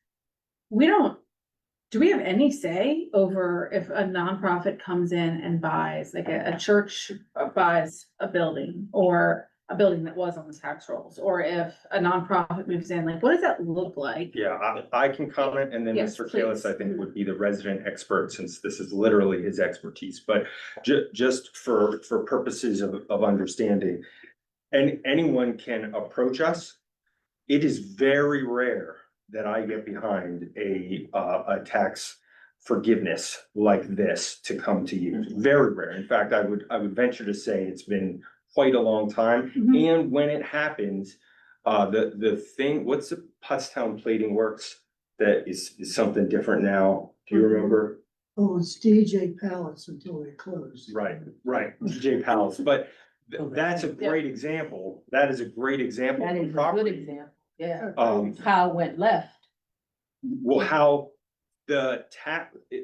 S7: do we have any say over if a nonprofit comes in and buys, like a church buys a building, or a building that was on the tax rolls, or if a nonprofit moves in, like, what does that look like?
S4: Yeah, I can comment, and then
S7: Yes,
S4: Mr. Kalis, I
S7: please.
S4: think, would be the resident expert, since this is literally his expertise, but just for purposes of understanding. And anyone can approach us. It is very rare that I get behind a tax forgiveness like this to come to you. Very rare. In fact, I would venture to say it's been quite a long time.
S7: Mhm.
S4: And when it happens, the thing, what's the Pottstown Plating Works that is something different now? Do you remember?
S9: Oh, it's DJ Palace until they closed.
S4: Right, DJ Palace, but that's a great example. That is a great example
S12: That
S4: of
S12: is
S4: a
S12: a good
S4: property.
S12: example, yeah.
S4: Um,
S12: How it went left.
S4: Well, how there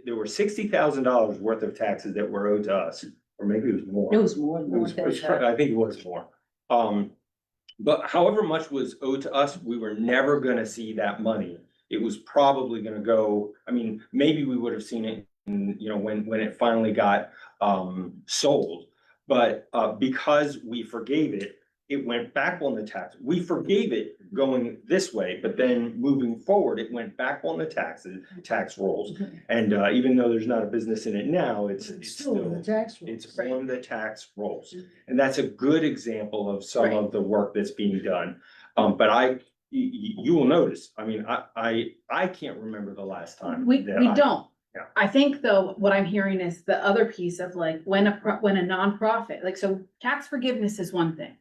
S4: were $60,000 worth of taxes that were owed to us, or maybe it was more.
S12: It was more
S4: It
S12: than
S4: was,
S12: that.
S4: I think it was more. But however much was owed to us, we were never gonna see that money. It was probably gonna go, I mean, maybe we would have seen it in, when it finally got, sold. But, because we forgave it, it went back on the tax. We forgave it going this way, but then moving forward, it went back on the tax rolls. And, even though there's not a business in it now, it's
S9: Still in the
S4: still,
S9: tax rolls.
S4: it's on the tax rolls. And that's a good example of some of the work that's being done. But you will notice, I mean, I can't remember the last time.
S7: We
S4: that
S7: don't.
S4: Yeah.
S7: I think though, what I'm hearing is the other piece of like, when a nonprofit, like, so tax forgiveness is one thing.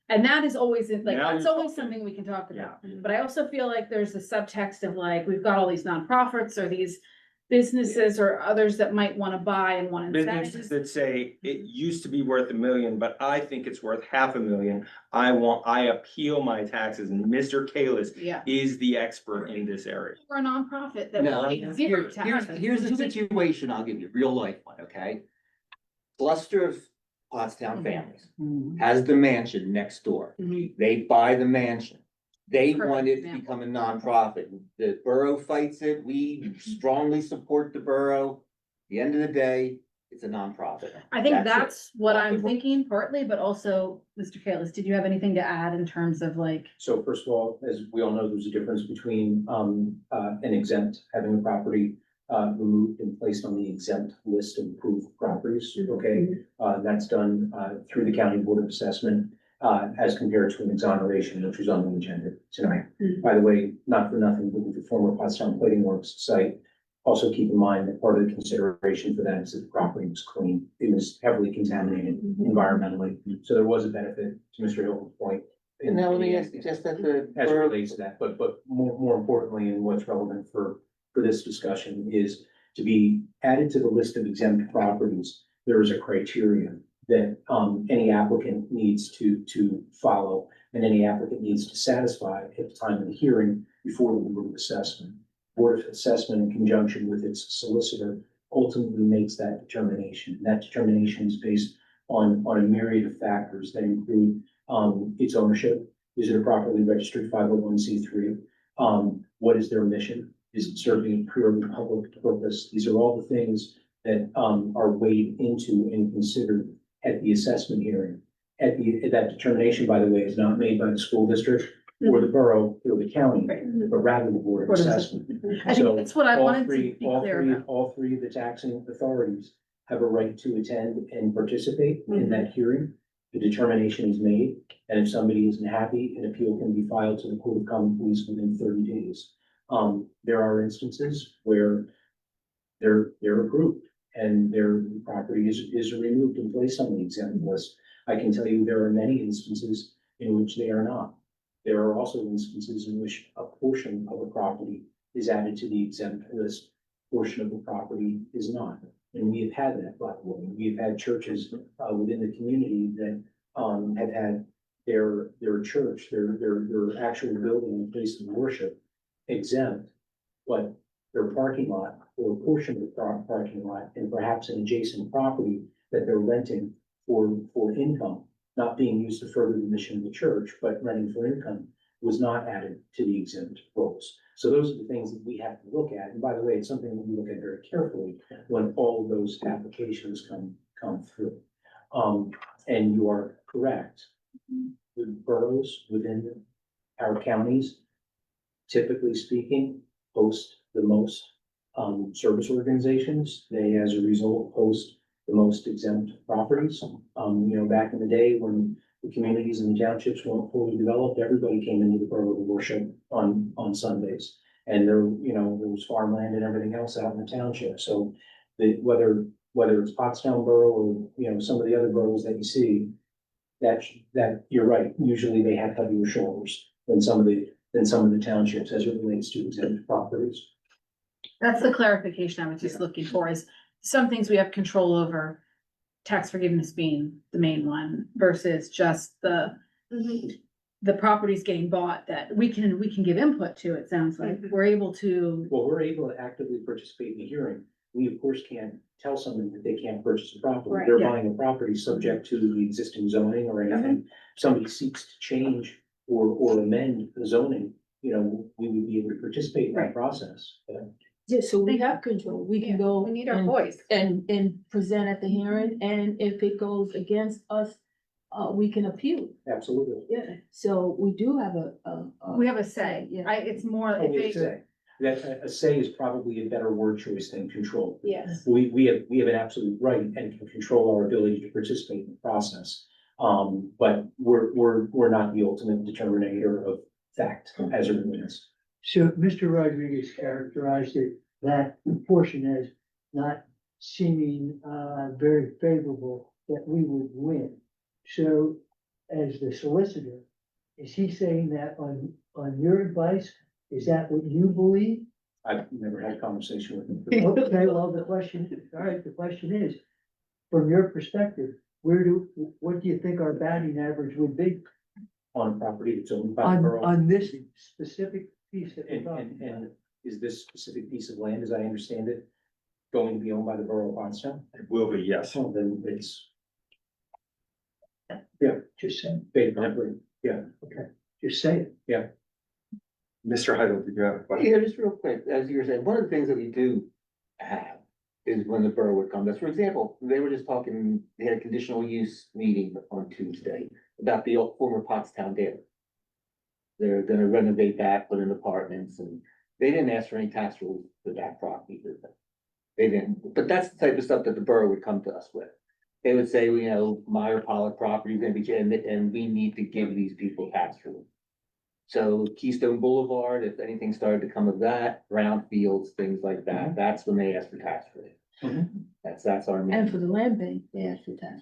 S7: And that is always, like,
S4: Now
S7: that's
S4: you're
S7: always
S4: talking.
S7: something we can talk about. But I also feel like there's a subtext of like, we've got all these nonprofits or these businesses or others that might wanna buy and want
S4: Businesses
S7: incentives.
S4: that say it used to be worth $1 million, but I think it's worth $500,000. I appeal my taxes, and Mr. Kalis
S7: Yeah,
S4: is the expert in this area.
S7: we're a nonprofit that
S3: No,
S7: will pay zero taxes.
S3: here's the situation, I'll give you, real life one, okay? Cluster of Pottstown families has the mansion next door. They buy the mansion. They
S7: Perfect
S3: want it to
S7: example.
S3: become a nonprofit. The borough fights it. We strongly support the borough. At the end of the day, it's a nonprofit.
S7: I think
S3: it.
S7: that's what
S3: Off the
S7: I'm
S3: book.
S7: thinking partly, but also, Mr. Kalis, did you have anything to add in terms of like,
S6: So first of all, as we all know, there's a difference between, an exempt, having a property, removed and placed on the exempt list of approved properties, okay? That's done, through the County Board of Assessment, as compared to an exoneration, which was on the agenda tonight. By the way, not for nothing, but with the former Pottstown Plating Works site, also keep in mind that part of the consideration for that is that the property was clean. It was heavily contaminated environmentally, so there was a benefit to Mr. Hill's point.
S3: And now let me ask you, just at the.
S6: As it relates to that, but more importantly, and what's relevant for this discussion is to be added to the list of exempt properties. There is a criteria that, any applicant needs to follow, and any applicant needs to satisfy at the time of the hearing before the Board of Assessment. Board of Assessment in conjunction with its solicitor ultimately makes that determination. That determination is based on a myriad of factors that include, its ownership. Is it a properly registered 501c3? What is their mission? Is it serving a purely public purpose? These are all the things that, are weighed into and considered at the assessment hearing. That determination, by the way, is not made by the school district or the borough or the county, but rather the Board of
S7: Board of
S6: Assessment.
S7: I
S6: So
S7: think that's what I
S6: all
S7: wanted to
S6: three-
S7: be clear about.
S6: All three of the taxing authorities have a right to attend and participate in that hearing. The determination is made, and if somebody isn't happy, an appeal can be filed to the Court of Common Pleas within 30 days. There are instances where they're approved and their property is removed and placed on the exempt list. I can tell you there are many instances in which they are not. There are also instances in which a portion of a property is added to the exempt list, portion of the property is not. And we have had that, by the way. We've had churches within the community that have had their church, their actual building and place of worship exempt, but their parking lot or a portion of the parking lot and perhaps an adjacent property that they're renting for income, not being used to further the mission of the church, but renting for income, was not added to the exempt rolls. So those are the things that we have to look at. And by the way, it's something that we look at very carefully when all of those applications come through. And you are correct. The boroughs within our counties, typically speaking, host the most service organizations. They, as a result, host the most exempt properties. Back in the day when the communities and the townships weren't fully developed, everybody came into the borough to worship on Sundays. And there was farmland and everything else out in the township. So whether it's Pottstown Borough or, some of the other boroughs that you see, that you're right, usually they have heavier shoulders than some of the townships as it relates to exempt properties.
S7: That's the clarification I was just looking for, is some things we have control over, tax forgiveness being the main one, versus just the properties getting bought that we can give input to, it sounds like. We're able to,
S6: Well, we're able to actively participate in the hearing. We, of course, can't tell someone that they can't purchase a property.
S1: Right.
S6: They're
S7: Yeah.
S6: buying a property subject to the existing zoning or anything. Somebody seeks to change or amend the zoning, we would be able to participate in that
S7: Right.
S6: process.
S12: Yeah, so we have control. We can go.
S1: We need our
S12: and-
S1: voice.
S12: And present at the hearing, and if it goes against us, we can appeal.
S6: Absolutely.
S12: Yeah, so we do have
S7: we have a say.
S12: Yeah.
S7: It's more,
S6: Oh, we have
S7: if they,
S6: say. That a say is probably a better word choice than control.
S1: Yes.
S6: We have an absolute right and can control our ability to participate in the process. But we're not the ultimate determinator of fact as it relates.
S9: So Mr. Rodriguez characterized that portion as not seeming very favorable that we would win. So as the solicitor, is he saying that on your advice? Is that what you believe?
S6: I've never had a conversation with him.
S9: Okay, well, the question is, from your perspective, what do you think our batting average would be
S6: On a property that's owned by the borough.
S9: on this specific piece that we're
S6: And,
S9: talking
S6: and,
S9: about?
S6: and is this specific piece of land, as I understand it, going to be owned by the borough of Pottstown?
S4: It will be, yes.
S6: Well, then it's
S9: Just saying,
S6: basically,
S9: just say it.
S4: Mr. Heidel, did you have a question?
S3: Yeah, just real quick, as you were saying, one of the things that we do have is when the borough would come to us. For example, they were just talking, they had a conditional use meeting on Tuesday about the old former Pottstown Dairy. They're gonna renovate that, put in apartments, and they didn't ask for any tax rules for that property. Did they? They didn't, but that's the type of stuff that the borough would come to us with. They would say, Meyer Pollock property is gonna be, and we need to give these people tax relief. So Keystone Boulevard, if anything started to come of that, brownfields, things like that, that's when they ask for tax relief.
S6: Mhm.
S3: That's our.
S12: And for the land bank, they ask for tax.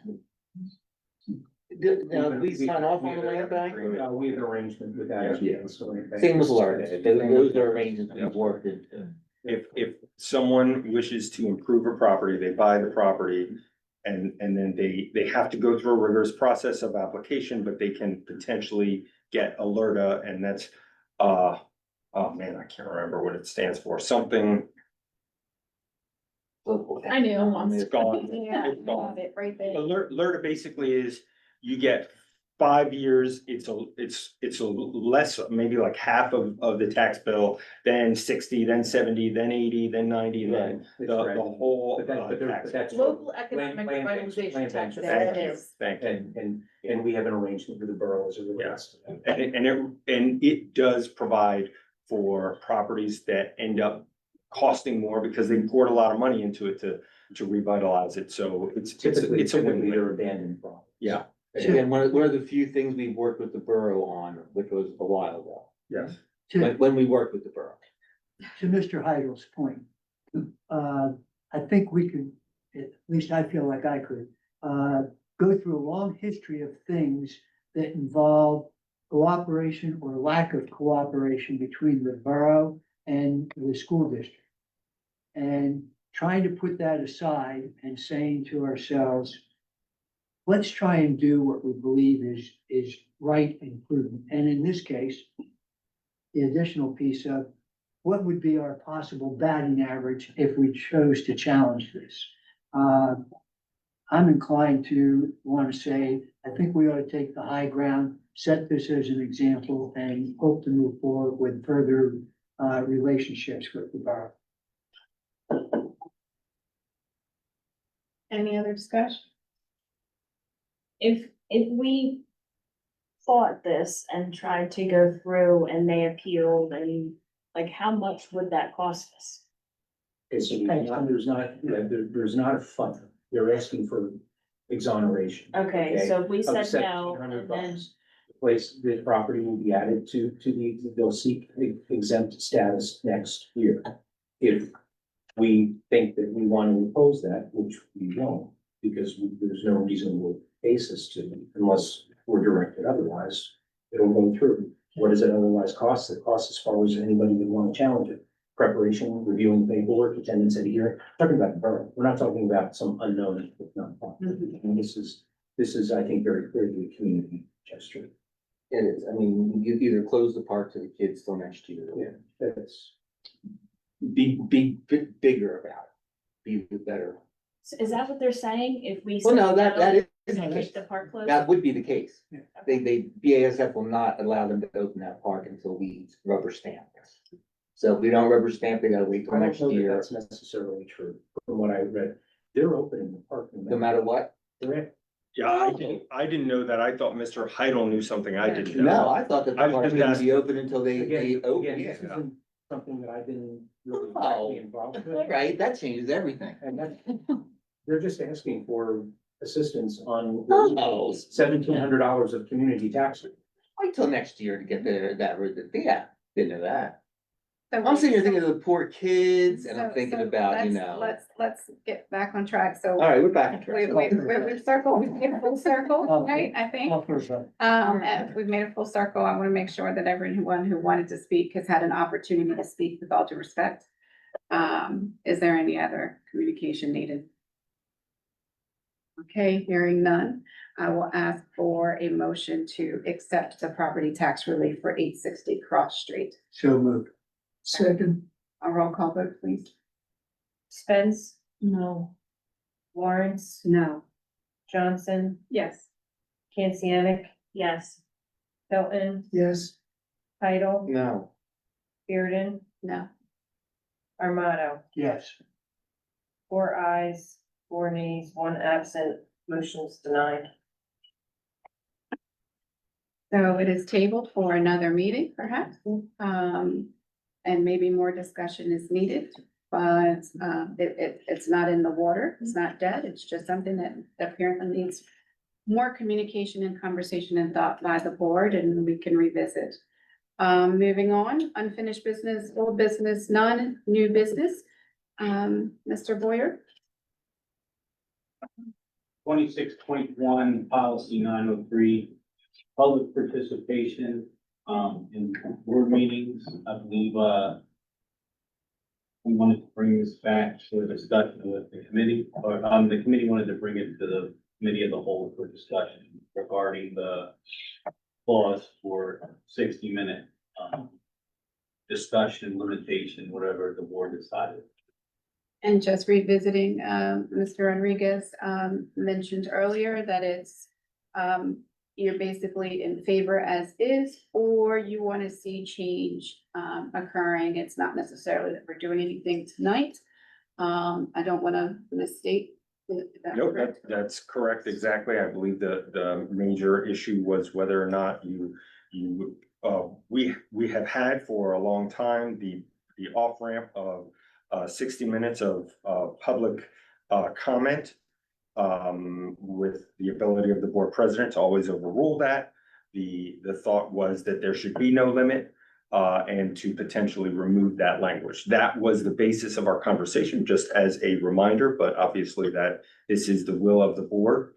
S3: Now, we sign off on the land bank?
S6: We have an arrangement with that.
S3: Yeah.
S6: So,
S3: Same with Florida, those are arrangements we've worked into.
S4: If someone wishes to improve a property, they buy the property. And then they have to go through a rigorous process of application, but they can potentially get alerta, and that's oh man, I can't remember what it stands for, something.
S7: I knew.
S4: It's gone.
S1: Yeah,
S4: It's gone.
S1: got it right there.
S4: Alert basically is you get 5 years, it's a less, maybe like half of the tax bill, then 60, then 70, then 80, then 90, then the whole tax.
S7: Local economic
S10: Land- land-
S7: revitalization
S10: land
S7: tax.
S10: bank.
S1: There it is.
S4: Thank you.
S10: And we have an arrangement with the borough as it relates to that.
S4: And it does provide for properties that end up costing more because they poured a lot of money into it to revitalize it, so it's a
S10: Typically,
S4: win-win.
S10: they're abandoned properties.
S4: Yeah,
S3: Again, one of the few things we've worked with the borough on, which was a while ago,
S4: yes.
S3: when we worked with the borough.
S9: To Mr. Heidel's point, I think we could, at least I feel like I could, go through a long history of things that involve cooperation or lack of cooperation between the borough and the school district. And trying to put that aside and saying to ourselves, let's try and do what we believe is right and prudent. And in this case, the additional piece of what would be our possible batting average if we chose to challenge this? I'm inclined to want to say, I think we ought to take the high ground, set this as an example, and hope to move forward with further relationships with the borough.
S1: Any other discussion?
S5: If we fought this and tried to go through and they appealed and like, how much would that cost us?
S10: Okay, so there's not a fund. They're asking for exoneration.
S5: Okay, so if we
S10: Of
S5: said no,
S10: $1,700
S5: and then,
S10: the property will be added to they'll seek exempt status next year. If we think that we want to impose that, which we won't, because there's no reasonable basis to, unless we're directed otherwise, it'll go through. What does it otherwise cost? It costs as far as anybody would want to challenge it. Preparation, reviewing the paperwork, attendance at a hearing, talking about the borough. We're not talking about some unknown. And this is, I think, very clearly a community gesture.
S3: It is, I mean, you either close the park to the kids till next year.
S10: Yeah, that's.
S3: Be bigger about it, be better.
S5: is that what they're saying? If we.
S3: Well, no,
S5: said
S3: that is
S5: and
S3: the case.
S5: keep the park closed?
S3: That would be the case.
S9: Yeah.
S3: BASF will not allow them to open that park until we rubber stamp this. So if we don't rubber stamp, they gotta wait
S10: I
S3: till
S10: don't
S3: next
S10: know that
S3: year,
S10: that's necessarily true. From what I read, they're opening the park.
S3: no matter what.
S10: Correct.
S4: Yeah, I didn't know that. I thought Mr. Heidel knew something I didn't know.
S3: No, I thought that the
S4: I was
S3: park
S4: just
S3: wouldn't
S4: asking.
S3: be open until they
S10: Again,
S3: open.
S10: this isn't something that I've been really
S3: Oh.
S10: directly involved
S3: All
S10: with.
S3: right, that changes everything.
S10: And that, they're just asking for assistance on
S3: Oh.
S10: $1,700 of community tax.
S3: Wait till next year to get there, yeah, didn't know that.
S1: So
S3: I'm sitting here thinking of the poor kids and I'm thinking about,
S1: Let's get back on track, so.
S3: All right, we're back on track.
S1: We've circled, we've made a full circle, right, I think. And we've made a full circle. I want to make sure that everyone who wanted to speak has had an opportunity to speak with all due respect. Is there any other communication needed? Okay, hearing none, I will ask for a motion to accept the property tax relief for 860 Cross Street.
S9: So moved. Second.
S1: A roll call vote, please.
S2: Spence,
S5: No.
S2: Lawrence,
S8: No.
S2: Johnson,
S1: Yes.
S2: Cancianic,
S5: Yes.
S2: Hilton,
S9: Yes.
S2: Heidel,
S3: No,
S2: Bearden,
S1: No.
S2: Armato.
S9: Yes.
S2: 4 ayes, 4 nays, 1 absent, motion's denied.
S1: So it is tabled for another meeting, perhaps. And maybe more discussion is needed, but it's not in the water, it's not dead, it's just something that apparently needs more communication and conversation and thought by the board, and we can revisit. Moving on, unfinished business, old business, non-new business. Mr. Boyer?
S6: 26.1, policy 903, public participation, in board meetings. I believe, we wanted to bring this back for discussion with the committee, or, the committee wanted to bring it to the committee of the whole for discussion regarding the clause for 60-minute, discussion, limitation, whatever the board decided.
S1: And just revisiting, Mr. Rodriguez, mentioned earlier that it's, you're basically in favor as is, or you want to see change, occurring. It's not necessarily that we're doing anything tonight. I don't want to misstate. Is that
S4: Nope,
S1: correct?
S4: that's correct, exactly. I believe the major issue was whether or not we have had for a long time the off-ramp of 60 minutes of public comment with the ability of the board president to always overrule that. The thought was that there should be no limit and to potentially remove that language. That was the basis of our conversation, just as a reminder, but obviously that this is the will of the board.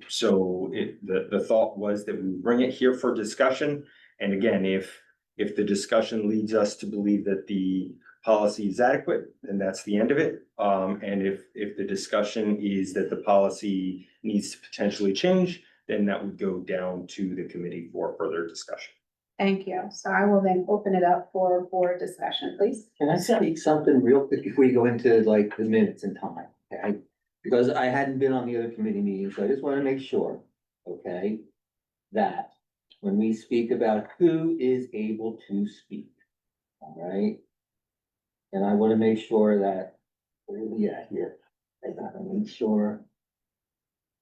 S4: So the thought was that we bring it here for discussion. And again, if the discussion leads us to believe that the policy is adequate, then that's the end of it. And if the discussion is that the policy needs to potentially change, then that would go down to the committee for further discussion.
S1: Thank you. So I will then open it up for board discussion, please.
S3: Can I say something real quick before you go into like the minutes and time? Okay, because I hadn't been on the other committee meetings, so I just want to make sure, okay, that when we speak about who is able to speak, all right? And I want to make sure that, where are we at here? I gotta make sure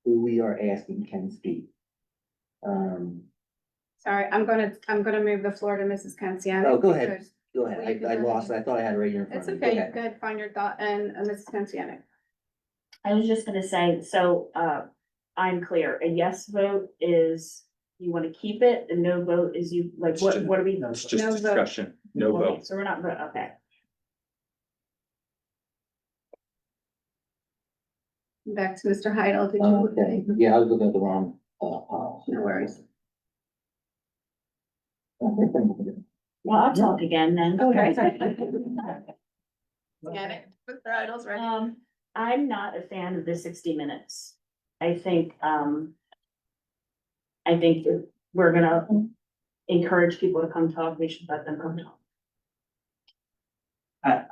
S3: who we are asking can speak.
S1: Sorry, I'm gonna move the floor to Mrs. Canciano.
S3: Oh, go ahead.
S1: because-
S3: Go ahead, I lost, I thought I had it right here in front
S1: It's
S3: of me. Go
S1: okay,
S3: ahead.
S1: good, find your thought, and Mrs. Canciano.
S5: I was just gonna say, so, I'm clear, a yes vote is you wanna keep it, a no vote is you, like, what are we?
S4: It's just
S1: No vote.
S4: discussion, no
S5: Okay,
S4: vote.
S5: so we're not, okay.
S1: Back to Mr. Heidel, did you?
S3: Okay, yeah, I was looking at the wrong, policy.
S1: No worries.
S5: Well, I'll talk again then.
S1: Okay. Get it? Mr. Heidel's ready.
S5: I'm not a fan of the 60 minutes. I think if we're gonna encourage people to come talk, we should let them come talk.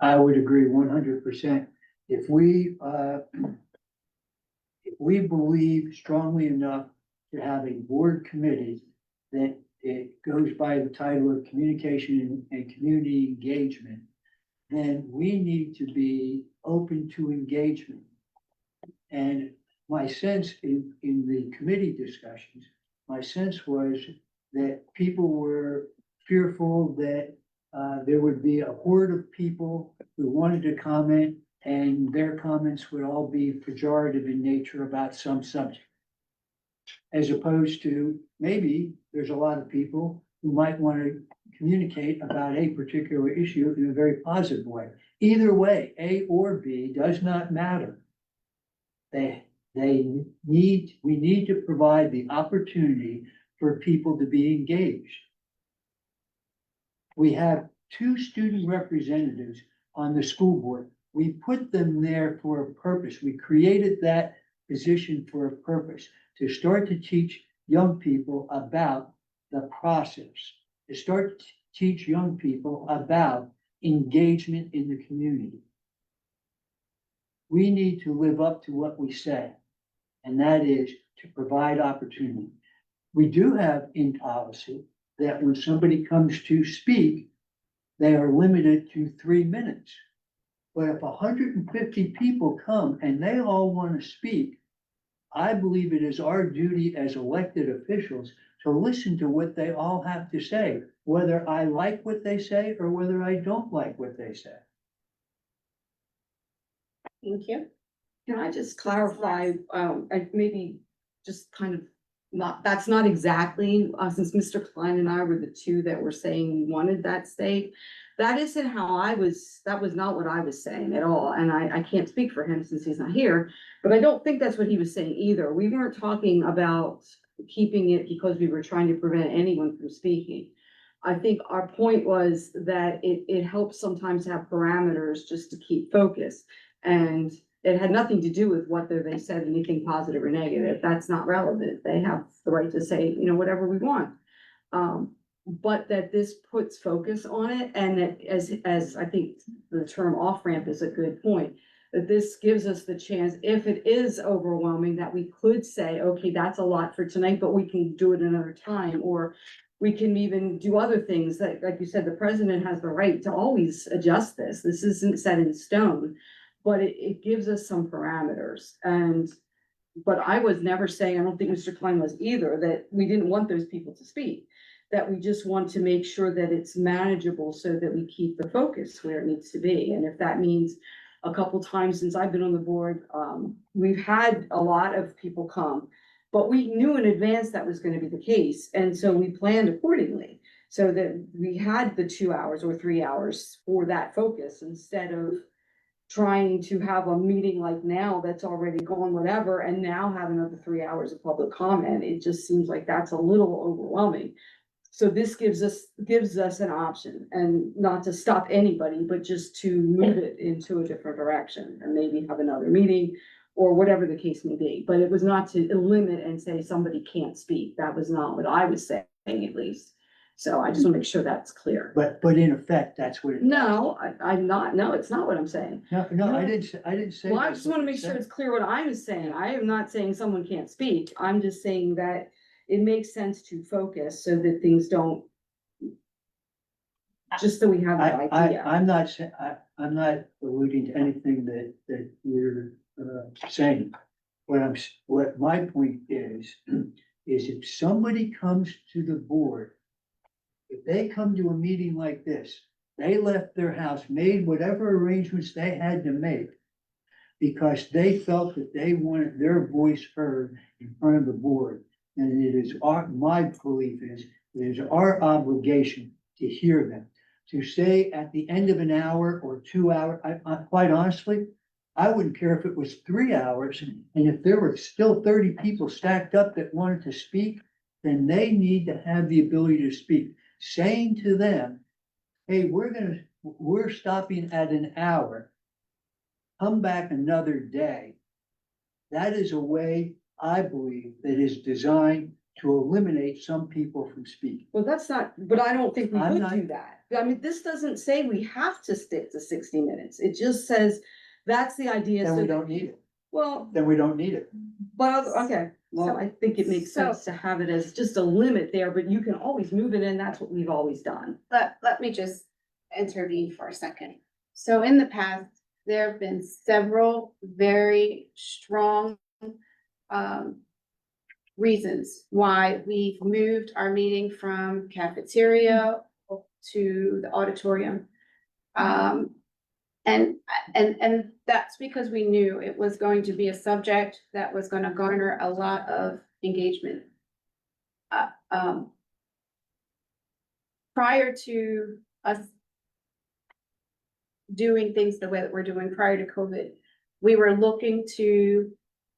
S13: I would agree 100%. If we believe strongly enough to have a board committee that it goes by the title of communication and community engagement, then we need to be open to engagement. And my sense in the committee discussions, my sense was that people were fearful that there would be a horde of people who wanted to comment and their comments would all be pejorative in nature about some subject. As opposed to maybe there's a lot of people who might want to communicate about a particular issue in a very positive way. Either way, A or B does not matter. We need to provide the opportunity for people to be engaged. We have 2 student representatives on the school board. We put them there for a purpose. We created that position for a purpose, to start to teach young people about the process, to start to teach young people about engagement in the community. We need to live up to what we say, and that is to provide opportunity. We do have in policy that when somebody comes to speak, they are limited to 3 minutes. But if 150 people come and they all want to speak, I believe it is our duty as elected officials to listen to what they all have to say, whether I like what they say or whether I don't like what they say.
S1: Thank you.
S8: Can I just clarify, maybe just kind of that's not exactly, since Mr. Klein and I were the 2 that were saying we wanted that state. That isn't how that was not what I was saying at all, and I can't speak for him since he's not here, but I don't think that's what he was saying either. We weren't talking about keeping it because we were trying to prevent anyone from speaking. I think our point was that it helps sometimes to have parameters just to keep focus, and it had nothing to do with whether they said anything positive or negative. That's not relevant. They have the right to say, whatever we want. but that this puts focus on it, and that as I think the term off-ramp is a good point, that this gives us the chance, if it is overwhelming, that we could say, okay, that's a lot for tonight, but we can do it another time, or we can even do other things that, like you said, the president has the right to always adjust this. This isn't set in stone, but it gives us some parameters. But I was never saying, I don't think Mr. Klein was either, that we didn't want those people to speak. That we just want to make sure that it's manageable so that we keep the focus where it needs to be. And if that means a couple times since I've been on the board, we've had a lot of people come, but we knew in advance that was gonna be the case. And so we planned accordingly, so that we had the 2 hours or 3 hours for that focus, instead of trying to have a meeting like now that's already gone whatever, and now have another 3 hours of public comment. It just seems like that's a little overwhelming. So this gives us an option, and not to stop anybody, but just to move it into a different direction and maybe have another meeting or whatever the case may be. But it was not to limit and say somebody can't speak. That was not what I was saying, at least. So I just want to make sure that's clear.
S13: But in effect, that's what it.
S8: No, I'm not. No, it's not what I'm saying.
S13: No, I didn't say.
S8: Well, I
S13: that's
S8: just want to
S13: what
S8: make
S13: you
S8: sure
S13: said.
S8: it's clear what I'm saying. I am not saying someone can't speak. I'm just saying that it makes sense to focus so that things don't. Just so we have an idea.
S13: I'm not I'm not alluding to anything that you're, saying. What my point is if somebody comes to the board, if they come to a meeting like this, they left their house, made whatever arrangements they had to make, because they felt that they wanted their voice heard in front of the board. And it is my belief is, it is our obligation to hear them. To say at the end of an hour or 2 hours, I quite honestly, I wouldn't care if it was 3 hours, and if there were still 30 people stacked up that wanted to speak, then they need to have the ability to speak. Saying to them, hey, we're stopping at an hour, come back another day. That is a way, I believe, that is designed to eliminate some people from speaking.
S8: Well, that's not, but I don't think we
S13: I'm
S8: would
S13: not-
S8: do that. I mean, this doesn't say we have to stick to 60 minutes. It just says that's the idea.
S13: Then
S8: so
S13: we
S8: that-
S13: don't need it.
S8: Well,
S13: Then we don't need it.
S8: but, okay, well, I think it makes sense to have it as just a limit there, but you can always move it in. That's what we've always done.
S1: Let me just intervene for a second. So in the past, there have been several very strong reasons why we've moved our meeting from cafeteria to the auditorium. And that's because we knew it was going to be a subject that was gonna garner a lot of engagement. Prior to us doing things the way that we're doing prior to COVID, we were looking to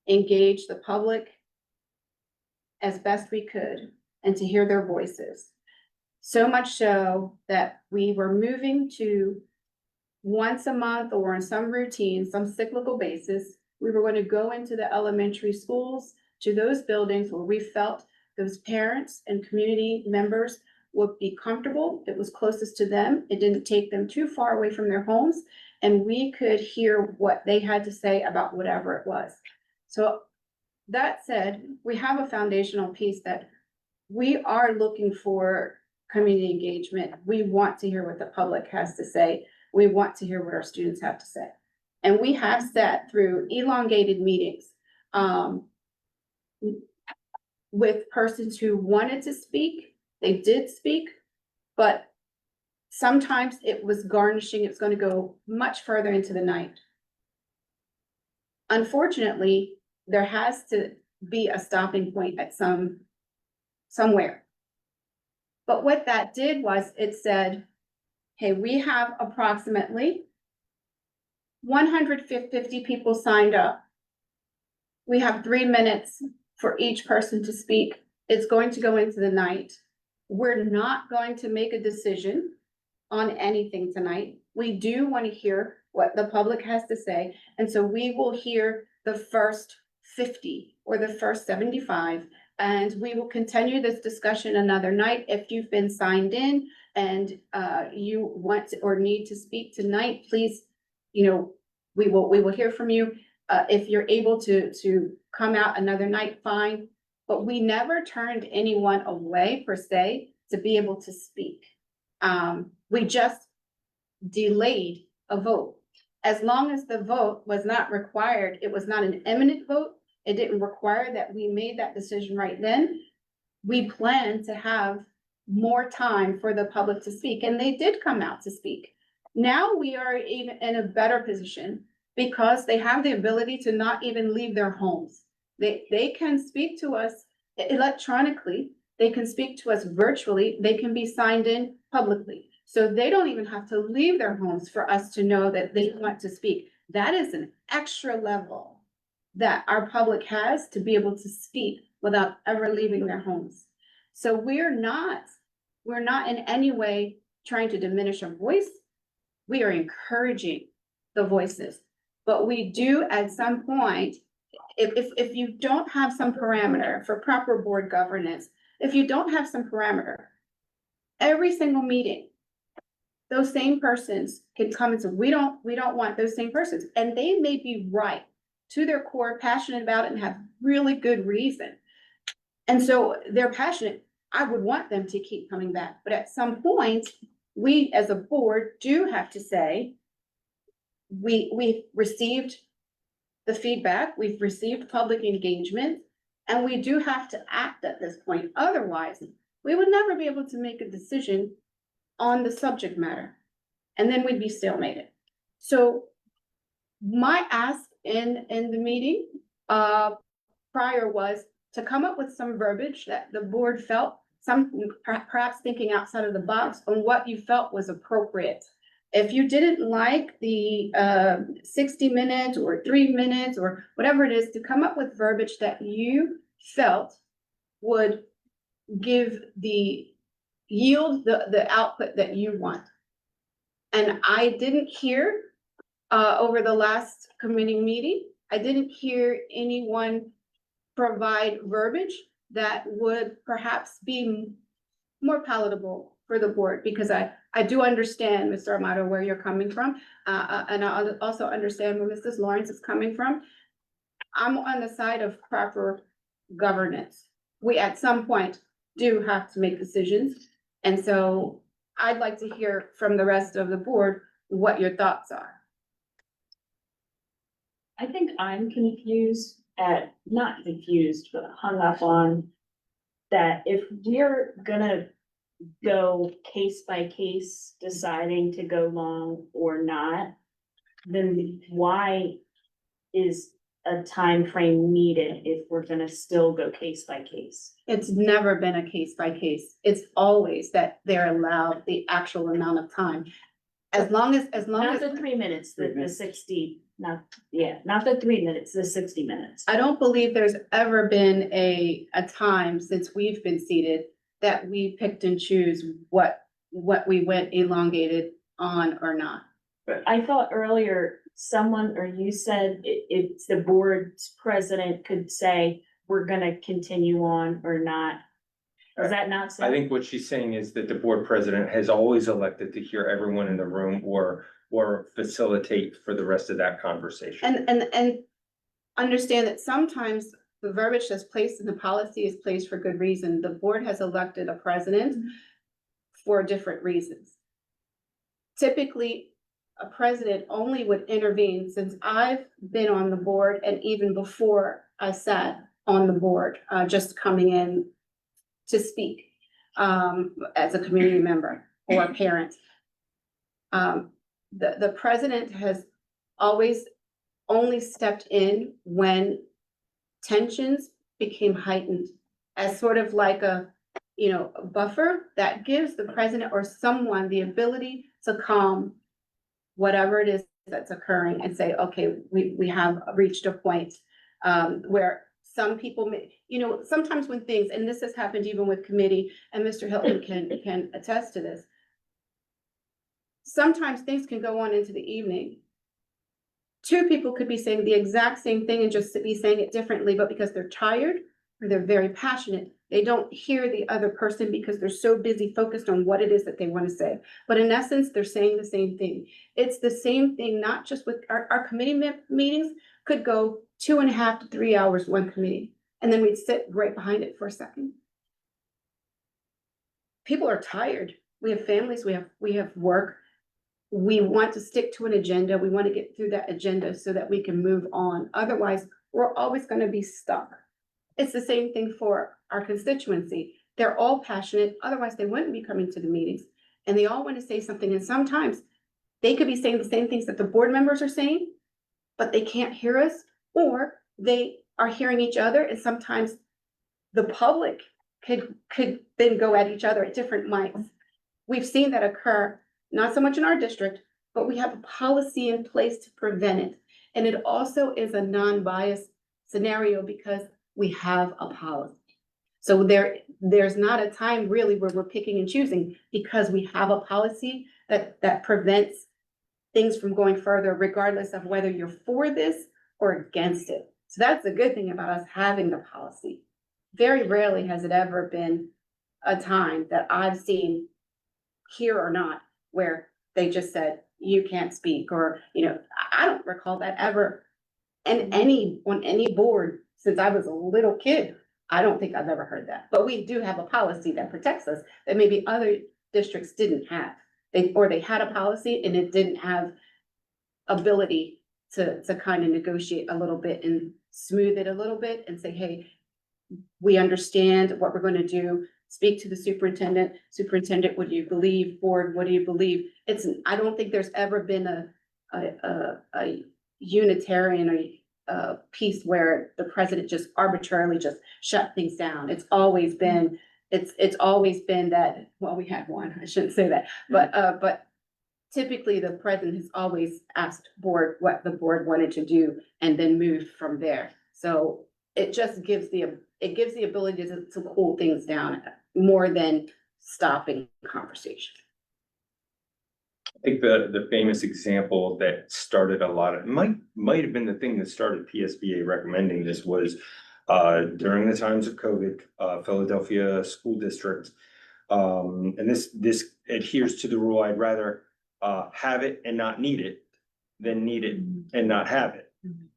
S1: engage the public as best we could and to hear their voices. So much so that we were moving to once a month or in some routine, some cyclical basis, we were going to go into the elementary schools, to those buildings where we felt those parents and community members would be comfortable. It was closest to them. It didn't take them too far away from their homes, and we could hear what they had to say about whatever it was. So that said, we have a foundational piece that we are looking for community engagement. We want to hear what the public has to say. We want to hear what our students have to say. And we have sat through elongated meetings with persons who wanted to speak. They did speak, but sometimes it was garnishing. It's going to go much further into the night. Unfortunately, there has to be a stopping point at somewhere. But what that did was it said, hey, we have approximately 150 people signed up. We have 3 minutes for each person to speak. It's going to go into the night. We're not going to make a decision on anything tonight. We do want to hear what the public has to say. And so we will hear the first 50 or the first 75, And we will continue this discussion another night. If you've been signed in and you want or need to speak tonight, please, we will hear from you. If you're able to come out another night, fine. But we never turned anyone away per se to be able to speak. We just delayed a vote. As long as the vote was not required, it was not an imminent vote. It didn't require that we made that decision right then. We plan to have more time for the public to speak, and they did come out to speak. Now we are even in a better position because they have the ability to not even leave their homes. They can speak to us electronically. They can speak to us virtually. They can be signed in publicly. So they don't even have to leave their homes for us to know that they want to speak. That is an extra level that our public has to be able to speak without ever leaving their homes. So we're not in any way trying to diminish our voice. We are encouraging the voices, but we do at some point, if you don't have some parameter for proper board governance, if you don't have some parameter, every single meeting, those same persons can come and say, we don't want those same persons. And they may be right to their core, passionate about it and have really good reason. And so they're passionate. I would want them to keep coming back. But at some point, we as a board do have to say, we've received the feedback, we've received public engagement, and we do have to act at this point. Otherwise, we would never be able to make a decision on the subject matter. And then we'd be stalemated. So my ask in the meeting prior was to come up with some verbiage that the board felt, perhaps thinking outside of the box on what you felt was appropriate. If you didn't like the 60 minutes or 3 minutes or whatever it is, to come up with verbiage that you felt would yield the output that you want. And I didn't hear over the last committee meeting, I didn't hear anyone provide verbiage that would perhaps be more palatable for the board, because I do understand, Mr. Amato, where you're coming from. And I also understand where Mrs. Lawrence is coming from. I'm on the side of proper governance. We at some point do have to make decisions. And so I'd like to hear from the rest of the board what your thoughts are.
S5: I think I'm not confused, but hung up on that if we're gonna go case by case, deciding to go long or not, then why is a time frame needed if we're gonna still go case by case?
S1: It's never been a case by case. It's always that they're allowed the actual amount of time. As long as.
S5: Not the 3 minutes, the 60, not the 3 minutes, the 60 minutes.
S1: I don't believe there's ever been a time since we've been seated that we picked and choose what we went elongated on or not.
S5: But I thought earlier, someone, or you said it's the board's president could say, we're gonna continue on or not. Is that not so?
S4: I think what she's saying is that the board president has always elected to hear everyone in the room or facilitate for the rest of that conversation.
S1: And understand that sometimes the verbiage that's placed in the policy is placed for good reason. The board has elected a president for different reasons. Typically, a president only would intervene, since I've been on the board and even before I sat on the board, just coming in to speak as a community member or a parent. The president has always only stepped in when tensions became heightened, as sort of like a buffer that gives the president or someone the ability to calm whatever it is that's occurring and say, okay, we have reached a point where some people may, sometimes when things, and this has happened even with committee, and Mr. Hilton can attest to this. Sometimes things can go on into the evening. Two people could be saying the exact same thing and just be saying it differently, but because they're tired or they're very passionate, they don't hear the other person because they're so busy focused on what it is that they want to say. But in essence, they're saying the same thing. It's the same thing, not just with our committee meetings could go 2.5 to 3 hours, one committee, and then we'd sit right behind it for a second. People are tired. We have families, we have work. We want to stick to an agenda. We want to get through that agenda so that we can move on. Otherwise, we're always going to be stuck. It's the same thing for our constituency. They're all passionate, otherwise they wouldn't be coming to the meetings. And they all want to say something, and sometimes they could be saying the same things that the board members are saying, but they can't hear us, or they are hearing each other, and sometimes the public could then go at each other at different mics. We've seen that occur, not so much in our district, but we have a policy in place to prevent it. And it also is a non-biased scenario because we have a policy. So there's not a time really where we're picking and choosing, because we have a policy that prevents things from going further, regardless of whether you're for this or against it. So that's a good thing about us having the policy. Very rarely has it ever been a time that I've seen, here or not, where they just said, you can't speak, or, I don't recall that ever on any board since I was a little kid. I don't think I've ever heard that, but we do have a policy that protects us that maybe other districts didn't have. They had a policy and it didn't have ability to kind of negotiate a little bit and smooth it a little bit and say, hey, we understand what we're going to do. Speak to the superintendent. Superintendent, what do you believe? Board, what do you believe? I don't think there's ever been a unitarian or piece where the president just arbitrarily just shut things down. It's always been that, well, we had one, I shouldn't say that, but typically the president has always asked board what the board wanted to do and then moved from there. So it just gives the ability to cool things down more than stopping conversation.
S4: I think the famous example that started a lot of, might have been the thing that started PSBA recommending this was during the times of COVID, Philadelphia School District. And this adheres to the rule, I'd rather have it and not need it than need it and not have it.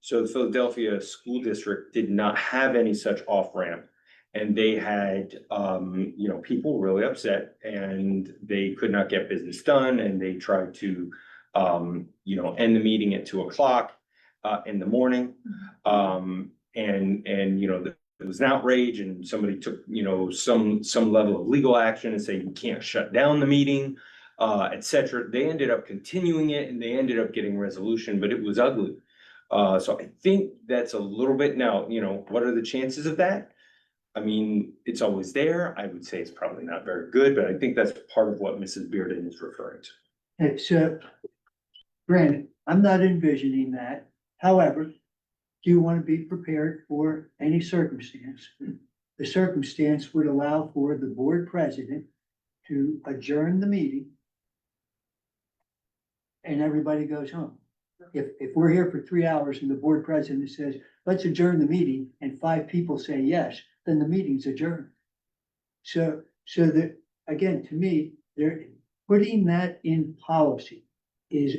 S4: So the Philadelphia School District did not have any such off-ramp. And they had, people really upset, and they could not get business done, and they tried to, end the meeting at 2:00 in the morning. It was an outrage, and somebody took, some level of legal action and say, you can't shut down the meeting, et cetera. They ended up continuing it, and they ended up getting resolution, but it was ugly. So I think that's a little bit now, what are the chances of that? I mean, it's always there. I would say it's probably not very good, but I think that's part of what Mrs. Bearden is referring to.
S13: It's, granted, I'm not envisioning that. However, do you want to be prepared for any circumstance? The circumstance would allow for the board president to adjourn the meeting and everybody goes home. If we're here for 3 hours and the board president says, let's adjourn the meeting, and 5 people say yes, then the meeting's adjourned. So that, again, to me, they're putting that in policy is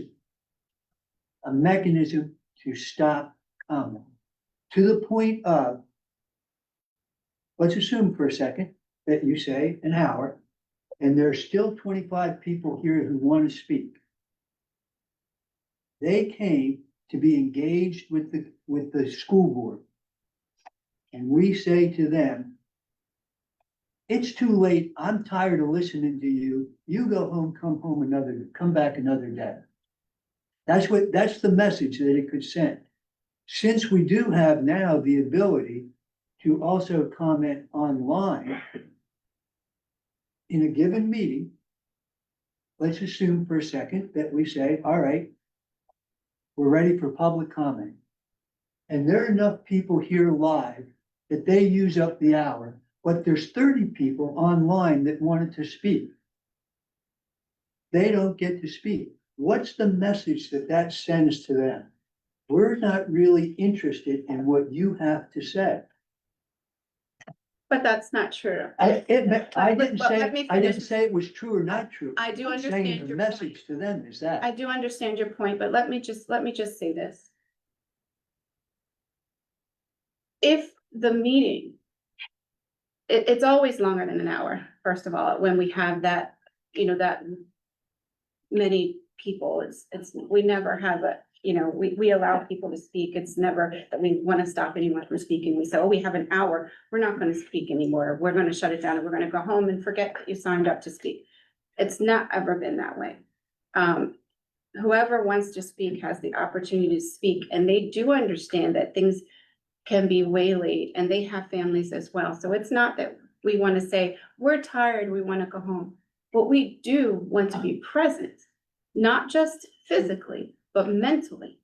S13: a mechanism to stop comment. To the point of, let's assume for a second that you say an hour, and there's still 25 people here who want to speak. They came to be engaged with the school board. And we say to them, it's too late. I'm tired of listening to you. You go home, come back another day. That's the message that it could send. Since we do have now the ability to also comment online in a given meeting, let's assume for a second that we say, all right, we're ready for public comment. And there are enough people here live that they use up the hour, but there's 30 people online that wanted to speak. They don't get to speak. What's the message that sends to them? We're not really interested in what you have to say.
S1: But that's not true.
S13: I didn't
S1: But let me
S13: I didn't
S1: finish.
S13: say it was true or not true.
S1: I do
S13: I'm saying
S1: understand
S13: the
S1: your
S13: message to them is
S1: I
S13: that.
S1: do understand your point, but let me just say this. If the meeting, it's always longer than an hour, first of all, when we have that, that many people, we never have we allow people to speak. It's never that we want to stop anyone from speaking. We say, oh, we have an hour. We're not going to speak anymore. We're going to shut it down and we're going to go home and forget that you signed up to speak. It's not ever been that way. Whoever wants to speak has the opportunity to speak, and they do understand that things can be waylaid, and they have families as well. So it's not that we want to say, we're tired, we want to go home. But we do want to be present, not just physically, but mentally.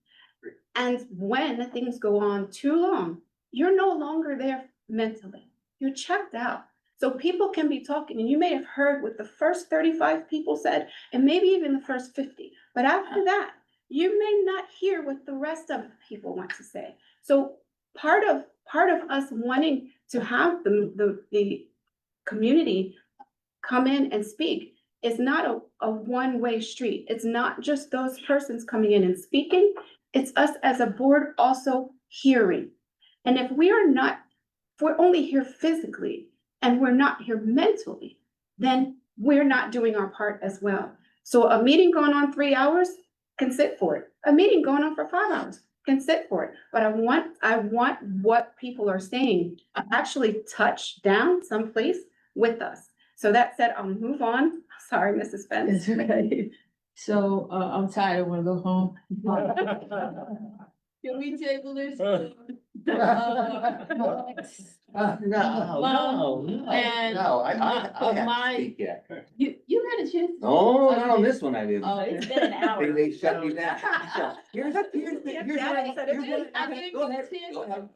S1: And when things go on too long, you're no longer there mentally. You're checked out. So people can be talking, and you may have heard what the first 35 people said, and maybe even the first 50. But after that, you may not hear what the rest of the people want to say. So part of us wanting to have the community come in and speak is not a one-way street. It's not just those persons coming in and speaking. It's us as a board also hearing. And if we're only here physically and we're not here mentally, then we're not doing our part as well. So a meeting going on 3 hours can sit for it. A meeting going on for 5 hours can sit for it. But I want what people are saying actually touch down someplace with us. So that said, I'll move on. Sorry, Mrs. Spence.
S12: It's okay. So, I'm tired, I wanna go home. Can we table this? And
S3: I haven't
S12: my-
S3: speak yet.
S12: You had a chance.
S3: No, not on this one, I didn't.
S12: Oh,
S5: It's been an hour.
S3: They shut me down. Here's what
S12: I gave
S3: go
S12: you
S3: ahead,
S12: 10
S3: go ahead.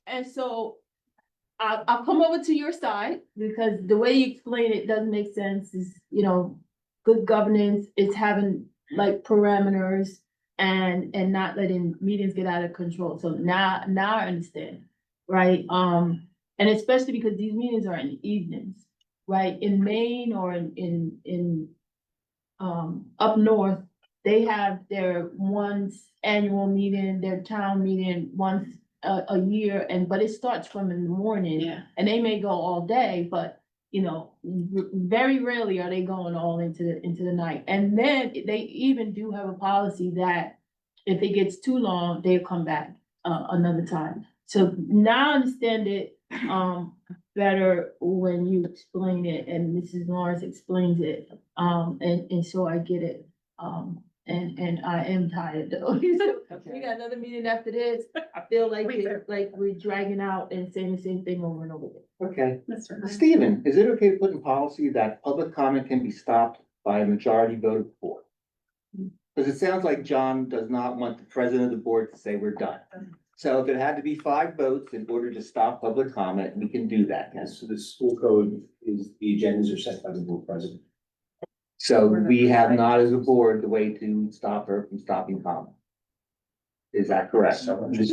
S12: And so I'll come over to your side because the way you explain it doesn't make sense is, good governance is having like parameters and not letting meetings get out of control. So now I understand, right? And especially because these meetings are in the evenings, right? In Maine or in up north, they have their once annual meeting, their town meeting once a year, but it starts from in the morning.
S1: Yeah.
S12: And they may go all day, but very rarely are they going all into the night. And then they even do have a policy that if it gets too long, they'll come back another time. So now I understand it better when you explain it and Mrs. Lawrence explains it. And so I get it. And I am tired though. We got another meeting after this. I feel like we're dragging out and saying the same thing over and over again.
S3: Okay.
S1: Mr. Hines.
S3: Stephen, is it okay to put in policy that public comment can be stopped by a majority vote of 4? Because it sounds like John does not want the president of the board to say we're done. So if it had to be 5 votes in order to stop public comment, we can do that.
S6: Yes, so the school code is, the agendas are set by the board president.
S3: So we have not as a board the way to stop her from stopping comment. Is that correct?
S1: Let's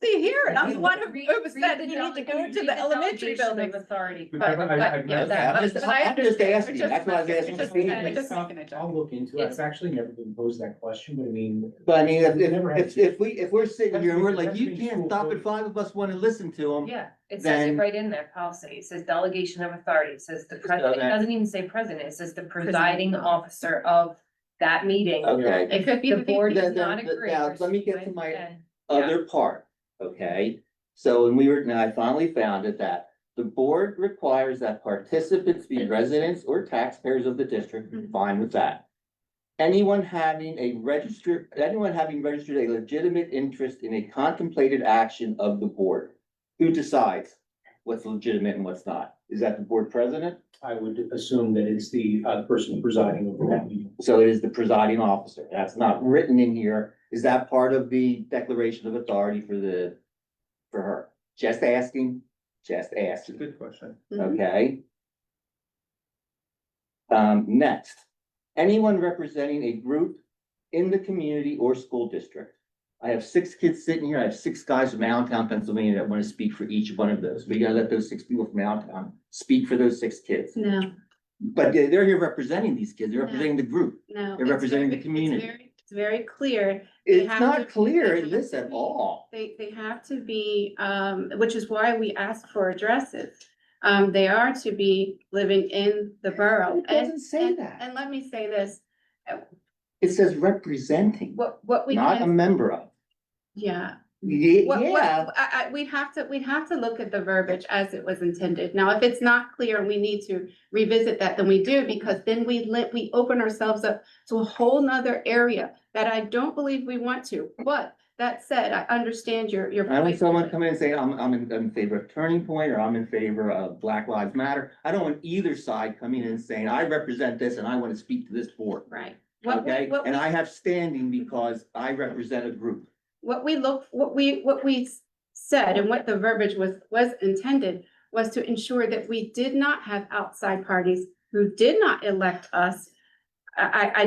S1: see here. I'm the one who said that you need to go to the elementary building.
S2: Authority.
S1: But yeah, that-
S3: I'm just asking, that's why I was asking Stephen.
S6: I'll look into it. I've actually never been posed that question, but I mean.
S3: But I mean, if we're sitting here and we're like, you can't stop it, 5 of us want to listen to them.
S2: Yeah, it says
S3: Then-
S2: it right in there, policy. It says delegation of authority. It says the president, it
S3: Okay.
S2: doesn't even say president. It says the presiding officer of that meeting.
S3: Okay.
S1: It could be
S2: The board does
S3: Then-
S2: not
S3: then-
S2: agree.
S3: now,
S2: or
S3: let me get to
S2: something,
S3: my
S2: and-
S3: Other part, okay? So now I finally found it that the board requires that participants be residents or taxpayers of the district, fine with that. Anyone having registered a legitimate interest in a contemplated action of the board. Who decides what's legitimate and what's not? Is that the board president?
S6: I would assume that it's the person presiding over that meeting.
S3: So it is the presiding officer. That's not written in here. Is that part of the declaration of authority for her? Just asking, just
S4: It's a
S3: asking,
S4: good question.
S3: okay? Next, anyone representing a group in the community or school district. I have 6 kids sitting here. I have 6 guys from Allentown, Pennsylvania that want to speak for each one of those. We gotta let those 6 people from Allentown speak for those 6 kids.
S1: No,
S3: But they're here representing these kids. They're representing the group.
S1: no.
S3: They're
S1: it's
S3: representing the
S1: very-
S3: community.
S1: It's very clear. They
S3: It's
S1: have
S3: not
S1: to-
S3: clear
S1: they
S3: in
S1: have
S3: this
S1: to
S3: at
S1: be-
S3: all.
S1: They have to be, which is why we ask for addresses. They are to be living in the borough.
S3: It doesn't say that.
S1: And let me say this,
S3: It says representing,
S1: what we
S3: not a
S1: can,
S3: member of.
S1: yeah.
S3: Yeah,
S1: We'd have to look at the verbiage as it was intended. Now, if it's not clear, we need to revisit that, then we do, because then we open ourselves up to a whole nother area that I don't believe we want to. But that said, I understand your
S3: I don't want
S1: point.
S3: someone come in and say, I'm in favor of Turning Point, or I'm in favor of Black Lives Matter. I don't want either side coming in and saying, I represent this and I want to speak to this board.
S1: Right.
S3: Okay, and I have standing because I represent a group.
S1: What we said and what the verbiage was intended was to ensure that we did not have outside parties who did not elect us. I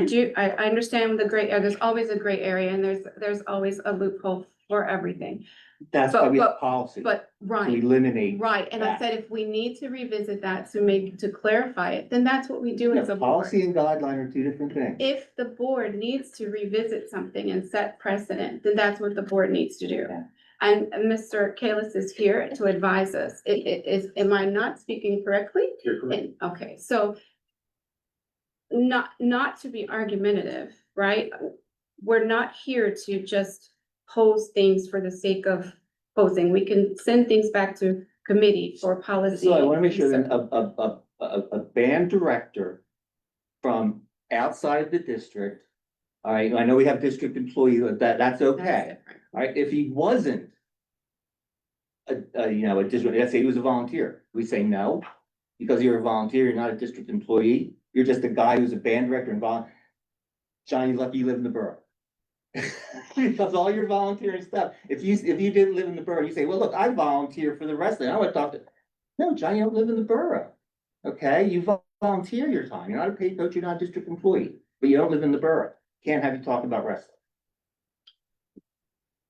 S1: understand the gray, there's always a gray area, and there's always a loophole for everything,
S3: That's why we have policy,
S1: but,
S3: to
S1: right.
S3: eliminate.
S1: Right, and I
S3: that.
S1: said if we need to revisit that to clarify it, then that's what we do as a board.
S3: Policy and guideline are 2 different things.
S1: If the board needs to revisit something and set precedent, then that's what the board needs to do.
S3: Okay.
S1: And Mr. Kalis is here to advise us. Am I not speaking correctly?
S4: You're correct.
S1: Okay, so not to be argumentative, right? We're not here to just pose things for the sake of posing. We can send things back to committee for policy.
S3: So I want to make sure that
S1: research.
S3: a band director from outside the district, all right, I know we have district employees, that's
S1: That's
S3: okay.
S1: different.
S3: All right, if he wasn't a district, let's say he was a volunteer, we say no, because you're a volunteer, you're not a district employee, you're just a guy who's a band director and Johnny's lucky you live in the borough. Because all your volunteering stuff, if you didn't live in the borough, you say, well, look, I volunteer for the wrestling, I want to talk to, no, Johnny, you don't live in the borough. Okay, you volunteer your time, you're not a paid coach, you're not a district employee, but you don't live in the borough, can't have you talk about wrestling.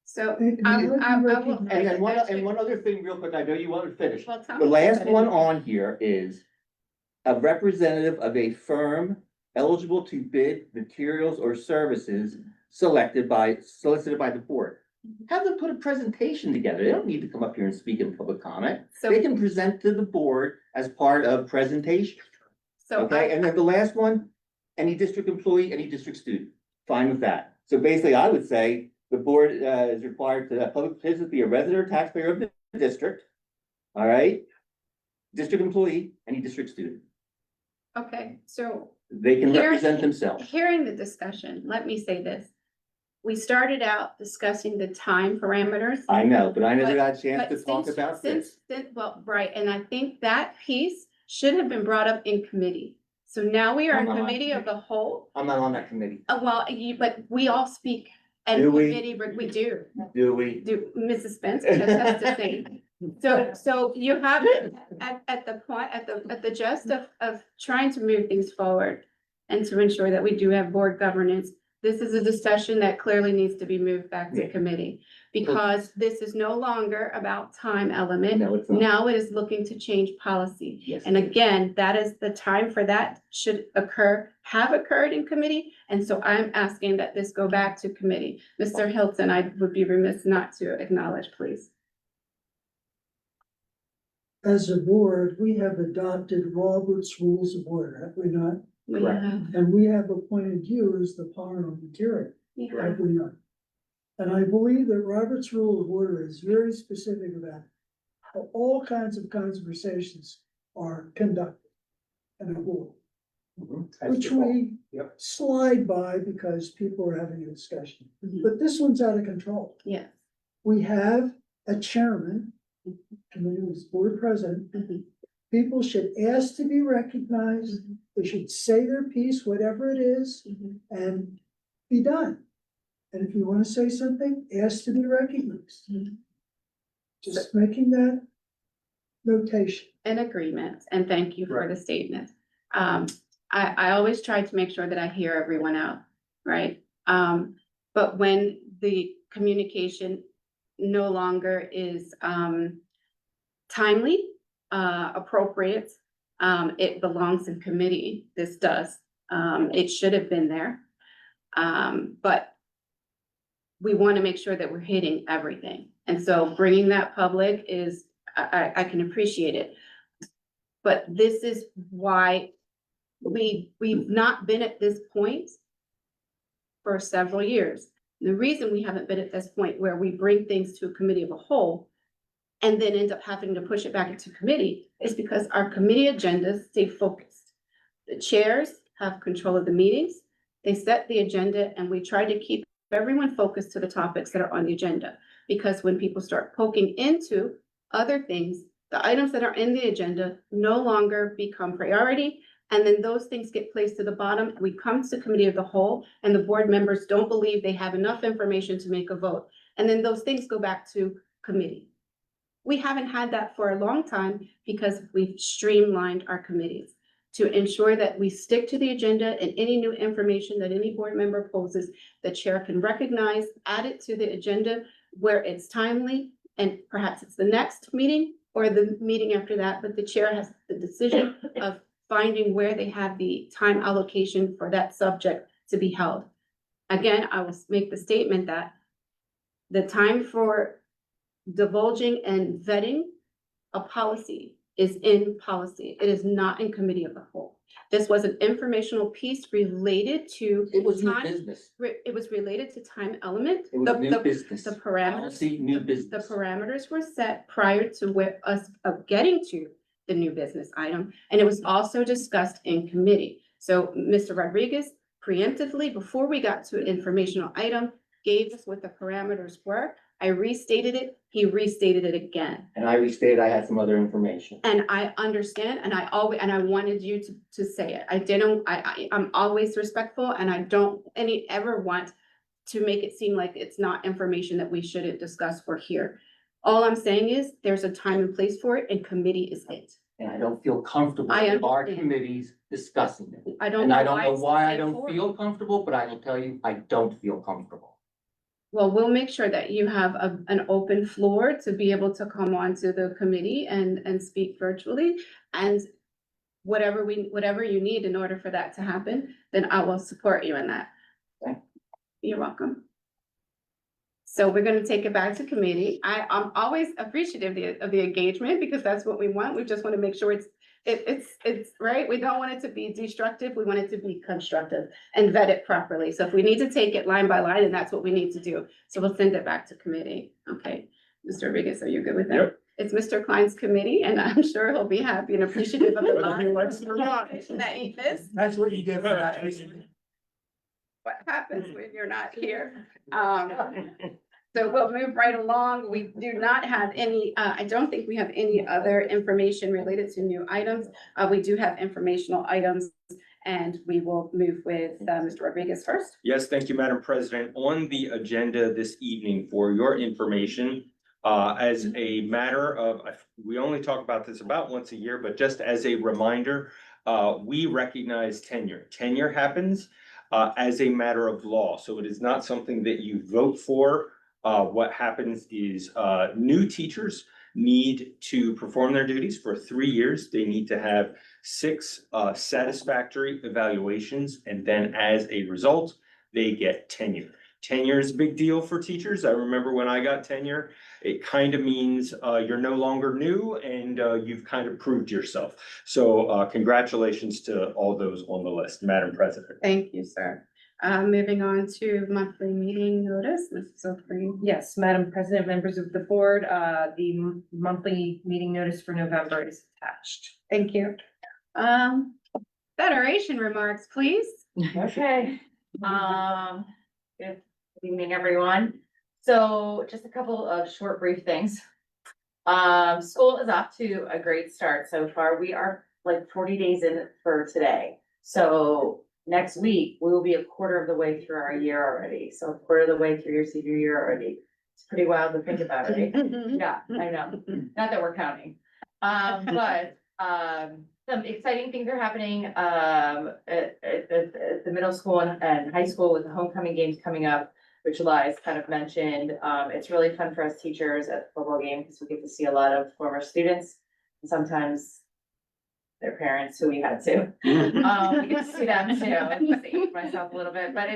S1: So
S9: It can
S1: I
S9: be
S1: will.
S9: recognized.
S3: And one other thing real quick, I know you want to finish.
S1: Well, tell
S3: The
S1: me.
S3: last one on here is a representative of a firm eligible to bid materials or services solicited by the board. Have them put a presentation together. They don't need to come up here and speak in public comment.
S1: So,
S3: They can present to the board as part of presentation.
S1: so
S3: Okay, and then the last one, any district employee, any district student, fine with that. So basically, I would say the board is required to have public participant be a resident or taxpayer of the district. All right? District employee, any district student.
S1: okay, so
S3: They can
S1: Here-
S3: represent themselves.
S1: hearing the discussion, let me say this. We started out discussing the time parameters.
S3: I know, but I never
S1: But-
S3: got a chance
S1: But
S3: to talk
S1: since-
S3: about this.
S1: Well, right, and I think that piece should have been brought up in committee. So now we are in
S3: I'm on
S1: committee of the whole,
S3: I'm not on that committee.
S1: but we all speak. And
S3: Do we?
S1: committee, we do, Mrs. Spence just has to say. So you have, at the point, at the gist of trying to move things forward and to ensure that we do have board governance, this is a discussion that clearly needs to be moved back to
S3: Yeah.
S1: committee. Because this is no longer about time element.
S3: No, it's not.
S1: Now it is looking to change policy.
S3: Yes.
S1: And again, that is the time for that should have occurred in committee. And so I'm asking that this go back to committee. Mr. Hilton, I would be remiss not to acknowledge, please.
S9: As a board, we have adopted Robert's Rules of Order, have we not?
S1: We
S3: Correct.
S1: have-
S9: And we have appointed you as the parliamentarian,
S1: we have-
S9: have we not? And I believe that Robert's Rule of Order is very specific about how all kinds of conversations are conducted in a board, which we
S6: Yep.
S9: slide by because people are having a discussion.
S1: Mhm.
S9: But this one's out of control.
S1: Yes.
S9: We have a chairman, and then his board president.
S1: Mhm.
S9: People should ask to be recognized, they should say their piece, whatever it is,
S1: Mhm.
S9: and be done. And if you wanna say something, ask to be recognized.
S1: Mhm.
S9: Just making that notation.
S1: An agreement, and thank you for the statement. I always try to make sure that I hear everyone out, right? But when the communication no longer is, timely, appropriate. It belongs in committee. This does. It should have been there. But we want to make sure that we're hitting everything. And so bringing that public is, I can appreciate it. But this is why we've not been at this point for several years. The reason we haven't been at this point where we bring things to a committee of a whole and then end up having to push it back into committee is because our committee agendas stay focused. The chairs have control of the meetings. They set the agenda and we try to keep everyone focused to the topics that are on the agenda. Because when people start poking into other things, the items that are in the agenda no longer become priority. And then those things get placed to the bottom. We come to committee of the whole and the board members don't believe they have enough information to make a vote. And then those things go back to committee. We haven't had that for a long time because we've streamlined our committees to ensure that we stick to the agenda and any new information that any board member poses, the chair can recognize, add it to the agenda where it's timely, and perhaps it's the next meeting or the meeting after that, but the chair has the decision of finding where they have the time allocation for that subject to be held. Again, I will make the statement that the time for divulging and vetting a policy is in policy. It is not in committee of the whole. This was an informational piece related to.
S3: It was new
S1: time-
S3: business.
S1: It was related to time element.
S3: It was
S1: The-
S3: new
S1: the-
S3: business.
S1: The parameters.
S3: Policy, new
S1: The
S3: business.
S1: parameters were set prior to us of getting to the new business item, and it was also discussed in committee. So Mr. Rodriguez preemptively, before we got to an informational item, gave us what the parameters were. I restated it, he restated it again.
S3: And I restated, I had some other information.
S1: And I understand, and I wanted you to say it. I'm always respectful and I don't ever want to make it seem like it's not information that we shouldn't discuss or hear. All I'm saying is there's a time and place for it and committee is it.
S3: And I don't feel comfortable
S1: I
S3: with our
S1: understand.
S3: committees discussing it.
S1: I don't.
S3: And I
S1: know
S3: don't know
S1: it's the
S3: why I
S1: same
S3: don't
S1: for it.
S3: feel comfortable, but I will tell you, I don't feel comfortable.
S1: Well, we'll make sure that you have an open floor to be able to come on to the committee and speak virtually. And whatever you need in order for that to happen, then I will support you in that.
S3: Okay.
S1: You're welcome. So we're gonna take it back to committee. I'm always appreciative of the engagement because that's what we want. We just want to make sure it's right. We don't want it to be destructive. We want it to be constructive and vet it properly. So if we need to take it line by line, and that's what we need to do. So we'll send it back to committee. Okay, Mr. Rodriguez, are you good with that?
S4: Yep.
S1: It's Mr. Klein's committee and I'm sure he'll be happy and appreciative of the
S4: Whether he likes it or not.
S1: that he missed.
S13: That's what you get for that.
S1: What happens when you're not here. So we'll move right along. We do not have any, I don't think we have any other information related to new items. We do have informational items and we will move with Mr. Rodriguez first.
S4: Yes, thank you, Madam President. On the agenda this evening for your information, as a matter of, we only talk about this about once a year, but just as a reminder, we recognize tenure. Tenure happens as a matter of law, so it is not something that you vote for. What happens is new teachers need to perform their duties for 3 years. They need to have 6 satisfactory evaluations, and then as a result, they get tenure. Tenure is a big deal for teachers. I remember when I got tenure, it kind of means you're no longer new and you've kind of proved yourself. So congratulations to all those on the list, Madam President.
S1: Thank you, sir. Moving on to monthly meeting notice, Mrs. O'Brien.
S2: Yes, Madam President, members of the board, the monthly meeting notice for November is attached.
S1: Thank you. Federation remarks, please.
S14: Okay, good evening, everyone. So just a couple of short, brief things. School is off to a great start so far. We are like 40 days in for today. So next week, we will be a quarter of the way through our year already. So a quarter of the way through your senior year already. It's pretty wild to think about, right? Yeah, I know. Not that we're counting. But some exciting things are happening at the middle school and high school with the homecoming games coming up. which Elias kind of mentioned. It's really fun for us teachers at the football game because we get to see a lot of former students and sometimes their parents who we had to. We get to see them too. I'm just aging myself a little bit, but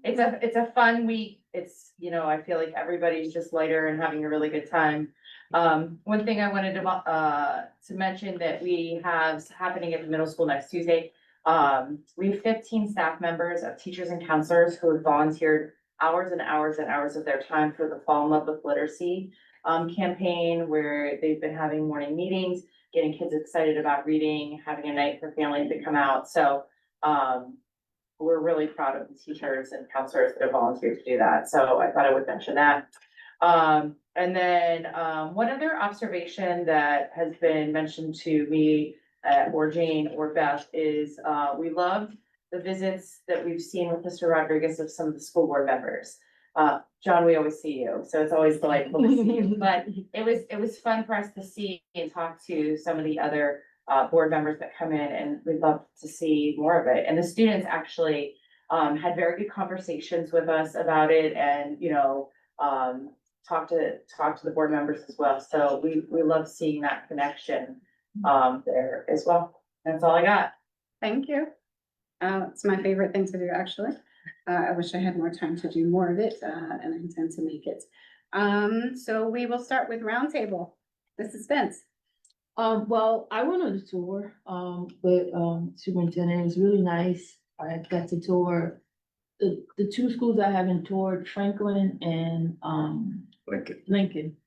S14: it's a fun week. It's, you know, I feel like everybody's just lighter and having a really good time. One thing I wanted to mention that we have happening at the middle school next Tuesday. We have 15 staff members of teachers and counselors who have volunteered hours and hours and hours of their time for the Fall in Love with Literacy campaign, where they've been having morning meetings, getting kids excited about reading, having a night for families to come out. So we're really proud of the teachers and counselors that have volunteered to do that. So I thought I would mention that. And then one other observation that has been mentioned to me or Jane or Beth is we loved the visits that we've seen with Mr. Rodriguez of some of the school board members. John, we always see you, so it's always delightful to see you, but it was fun for us to see and talk to some of the other board members that come in, and we'd love to see more of it. And the students actually had very good conversations with us about it, and, you know, talk to the board members as well. So we love seeing that connection there as well. That's all I got.
S1: Thank you. It's my favorite thing to do, actually. I wish I had more time to do more of it, and I intend to make it. So we will start with roundtable. Mrs. Spence.
S12: Well, I went on the tour, with, superintendent. It was really nice. I got to tour the two schools I haven't toured, Franklin and, Lincoln.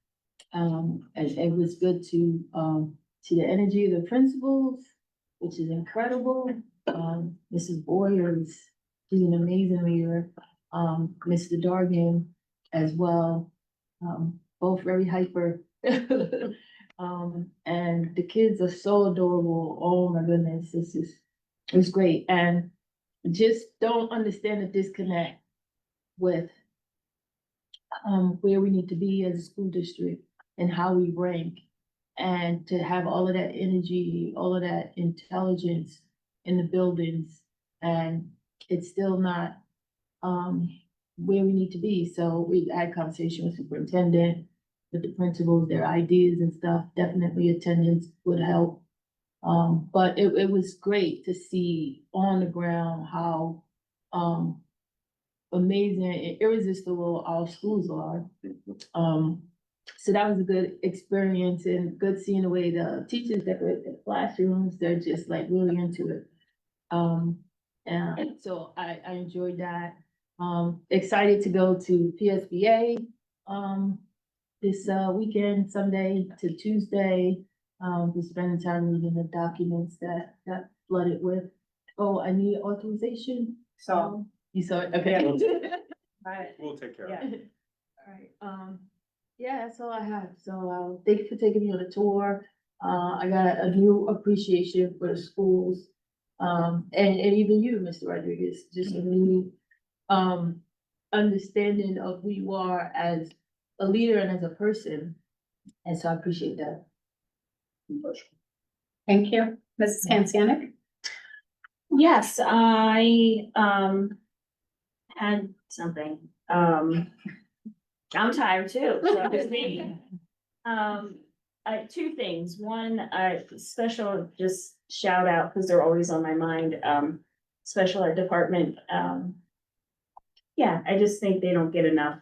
S12: And it was good to, see the energy of the principals, which is incredible. Mrs. Boyer she's an amazing leader. Mr. Dargan as well, both very hyper. And the kids are so adorable. Oh my goodness, it's great. And just don't understand the disconnect with where we need to be as a school district and how we rank. And to have all of that energy, all of that intelligence in the buildings, and it's still not where we need to be. So we had conversation with superintendent, with the principals, their ideas and stuff. Definitely attendance would help. But it was great to see on the ground how amazing and irresistible our schools are. So that was a good experience and good seeing the way the teachers decorate their classrooms. They're just like really into it. And so I enjoyed that. Excited to go to PSBA this weekend, Sunday to Tuesday. We're spending time reading the documents that got flooded with. Oh, I need authorization.
S2: So
S12: You saw it, okay.
S4: We'll take care of it.
S12: All right, yeah, that's all I have. So, thank you for taking me on a tour. I got a new appreciation for the schools. And even you, Mr. Rodriguez, just a new, understanding of who you are as a leader and as a person. And so I appreciate that.
S1: Thank you. Mrs. Kansianik.
S5: Yes, I, had something, I'm tired too, so it's me. Two things. One, special just shout out, because they're always on my mind, special ed department. Yeah, I just think they don't get enough,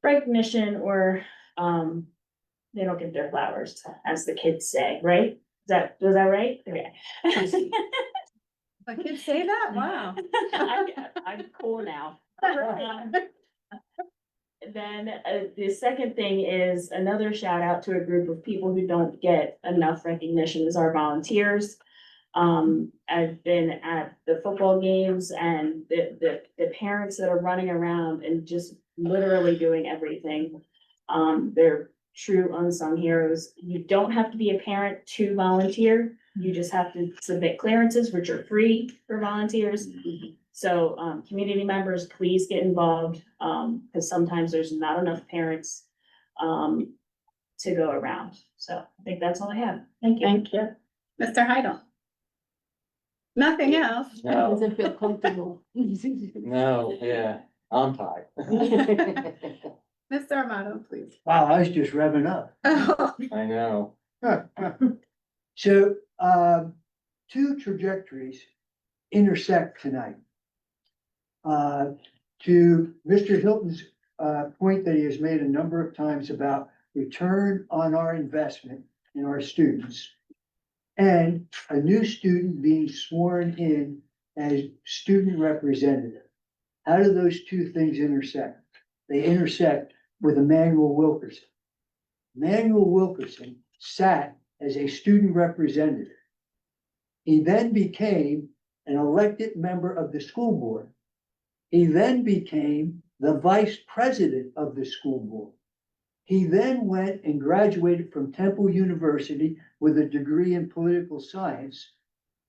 S5: recognition or, they don't get their flowers, as the kids say, right? Was that right? Okay.
S1: I could say that, wow.
S5: I'm cool now. Then the second thing is another shout out to a group of people who don't get enough recognition is our volunteers. I've been at the football games and the parents that are running around and just literally doing everything. They're true unsung heroes. You don't have to be a parent to volunteer. You just have to submit clearances, which are free for volunteers. So, community members, please get involved, because sometimes there's not enough parents, to go around. So I think that's all I have. Thank you.
S1: Thank you. Mr. Heidel. Nothing else.
S3: No,
S12: Doesn't feel comfortable.
S3: no, yeah, I'm tired.
S1: Mr. Armato, please.
S13: Wow, I was just revving up.
S3: I know.
S13: So, two trajectories intersect tonight. To Mr. Hilton's, point that he has made a number of times about return on our investment in our students. And a new student being sworn in as student representative. How do those two things intersect? They intersect with Emmanuel Wilkerson. Emmanuel Wilkerson sat as a student representative. He then became an elected member of the school board. He then became the vice president of the school board. He then went and graduated from Temple University with a degree in political science.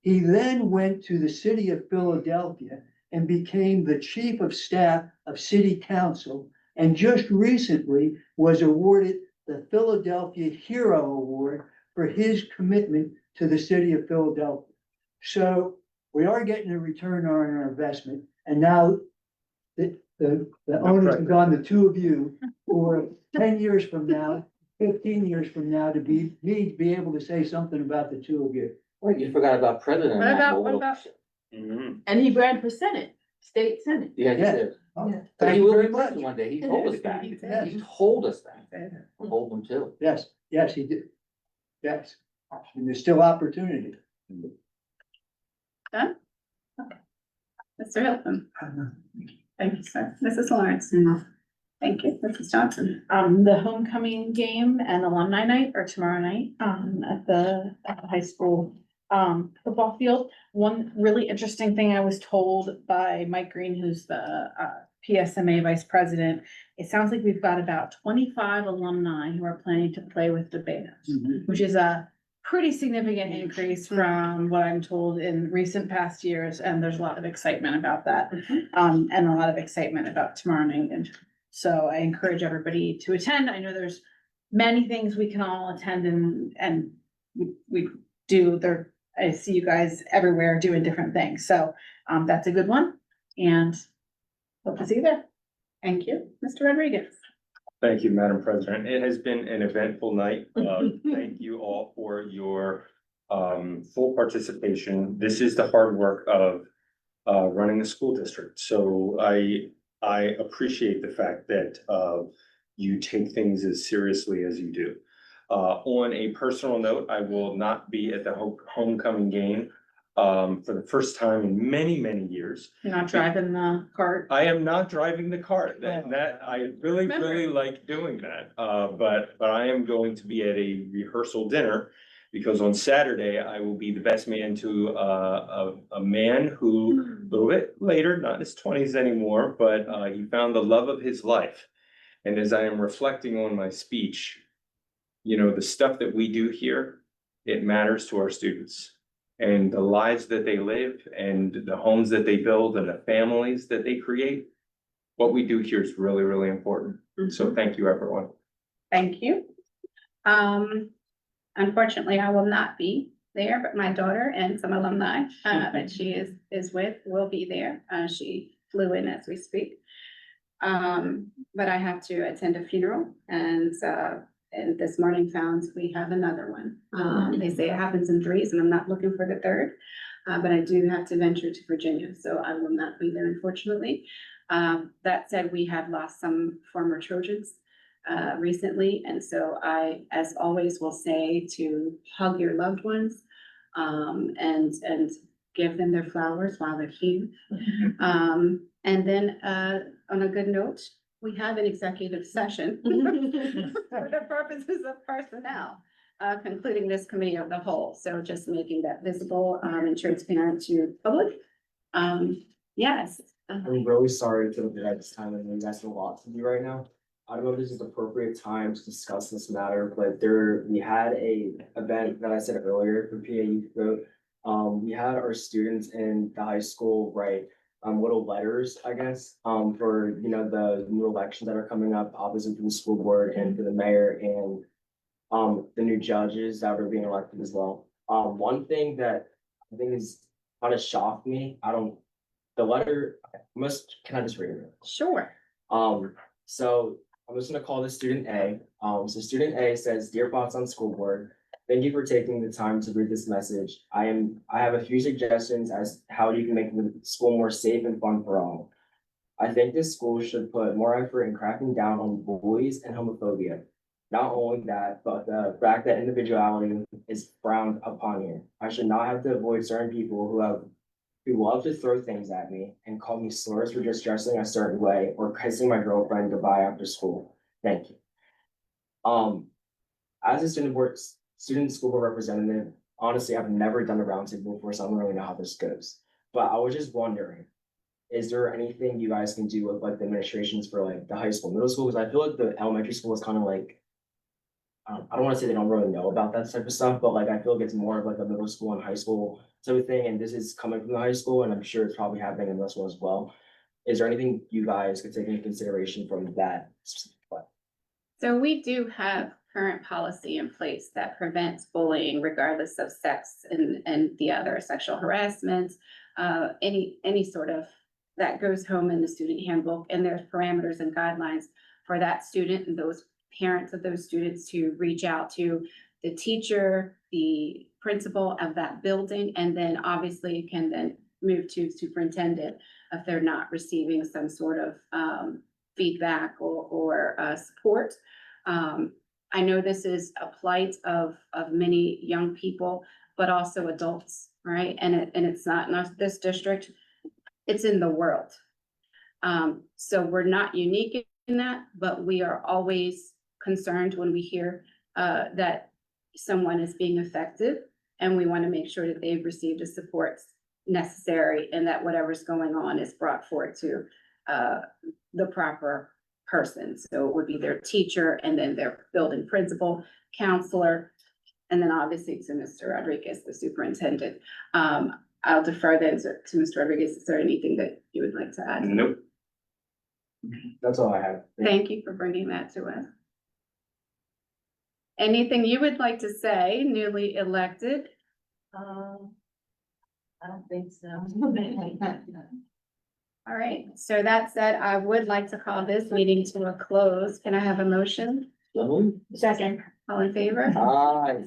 S13: He then went to the city of Philadelphia and became the chief of staff of city council, and just recently was awarded the Philadelphia Hero Award for his commitment to the city of Philadelphia. So we are getting a return on our investment, and now the onus is on the two of you for 10 years from now, 15 years from now, to be able to say something about the two of you.
S3: Wait, you forgot about President.
S1: What about-
S3: Emmanuel
S1: what about-
S3: Wilkerson.
S4: Mhm.
S12: And he ran for Senate, state Senate.
S3: Yeah, he
S13: Yeah.
S3: did.
S13: Oh,
S12: Yeah.
S3: But
S13: thank
S3: he
S13: you
S3: will
S13: very
S3: be
S13: much.
S3: president one day. He told us that.
S13: Yes.
S3: He told us that. We'll hold him to it.
S13: Yes, yes, he did. Yes, and there's still opportunity.
S1: Mr. Hilton. Thank you, sir. Mrs. Lawrence. Thank you. Mrs. Johnson.
S7: The homecoming game and alumni night are tomorrow night, at the high school, football field. One really interesting thing I was told by Mike Green, who's the, PSMA vice president. It sounds like we've got about 25 alumni who are planning to play with the bands, which is a pretty significant increase from what I'm told in recent past years, and there's a lot of excitement about that. And a lot of excitement about tomorrow night, and so I encourage everybody to attend. I know there's many things we can all attend and we do there. I see you guys everywhere doing different things, so that's a good one, and hope to see you there.
S1: Thank you. Mr. Rodriguez.
S4: Thank you, Madam President. It has been an eventful night. Thank you all for your full participation. This is the hard work of running a school district. So I appreciate the fact that you take things as seriously as you do. On a personal note, I will not be at the homecoming game for the first time in many, many years.
S7: You're not driving the cart.
S4: I am not driving the cart. That I really, really like doing that. But I am going to be at a rehearsal dinner because on Saturday I will be the best man to a man who a little bit later, not in his 20s anymore, but he found the love of his life. And as I am reflecting on my speech, you know, the stuff that we do here, it matters to our students. And the lives that they live and the homes that they build and the families that they create. What we do here is really, really important. So thank you, everyone.
S1: Thank you. Unfortunately, I will not be there, but my daughter and some alumni that she is with will be there. She flew in as we speak. But I have to attend a funeral and this morning found we have another one. They say it happens in threes and I'm not looking for the third. But I do have to venture to Virginia, so I will not be there unfortunately. That said, we have lost some former Trojans recently, and so I, as always, will say to hug your loved ones and give them their flowers while they're here. And then on a good note, we have an executive session for the purposes of personnel, concluding this committee of the whole. So just making that visible and transparent to public. Yes.
S10: I'm really sorry to be at this time, and you guys have a lot to do right now. I don't know if this is the appropriate time to discuss this matter, but we had a event that I said earlier for PA Youth Vote. We had our students in the high school write little letters, I guess, for, you know, the new elections that are coming up, obviously for the school board and for the mayor and the new judges that are being elected as well. One thing that I think is kind of shocked me. The letter, can I just read it?
S1: Sure.
S10: So I'm just gonna call this student A. So student A says, "Dear Bots on School Board, thank you for taking the time to read this message. I have a few suggestions as how you can make the school more safe and fun for all. I think this school should put more effort in cracking down on bullies and homophobia. Not only that, but the fact that individuality is frowned upon here. I should not have to avoid certain people who love to throw things at me and call me slurs for just dressing a certain way or kissing my girlfriend goodbye after school. Thank you." As a student school board representative, honestly, I've never done a roundtable before, so I don't really know how this goes. But I was just wondering, is there anything you guys can do with like the administrations for like the high school, middle school? Because I feel like the elementary school is kind of like, I don't want to say they don't really know about that type of stuff, but like I feel like it's more of like a middle school and high school type of thing, and this is coming from the high school, and I'm sure it's probably happening in middle school as well. Is there anything you guys could take into consideration from that specific point?
S1: So we do have current policy in place that prevents bullying regardless of sex and the other sexual harassment, any sort of, that goes home in the student handbook, and there's parameters and guidelines for that student and those parents of those students to reach out to the teacher, the principal of that building, and then obviously can then move to superintendent if they're not receiving some sort of feedback or support. I know this is a plight of many young people, but also adults, right? And it's not in this district, it's in the world. So we're not unique in that, but we are always concerned when we hear that someone is being affected, and we want to make sure that they've received the supports necessary and that whatever's going on is brought forward to the proper person. So it would be their teacher, and then their building principal, counselor, and then obviously to Mr. Rodriguez, the superintendent. I'll defer then to Mr. Rodriguez. Is there anything that you would like to add?
S4: Nope.
S10: That's all I have.
S1: Thank you for bringing that to us. Anything you would like to say, newly elected?
S12: I don't think so.
S1: All right, so that said, I would like to call this meeting to a close. Can I have a motion?
S10: Lovely.
S1: Second. All in favor?
S10: Aye.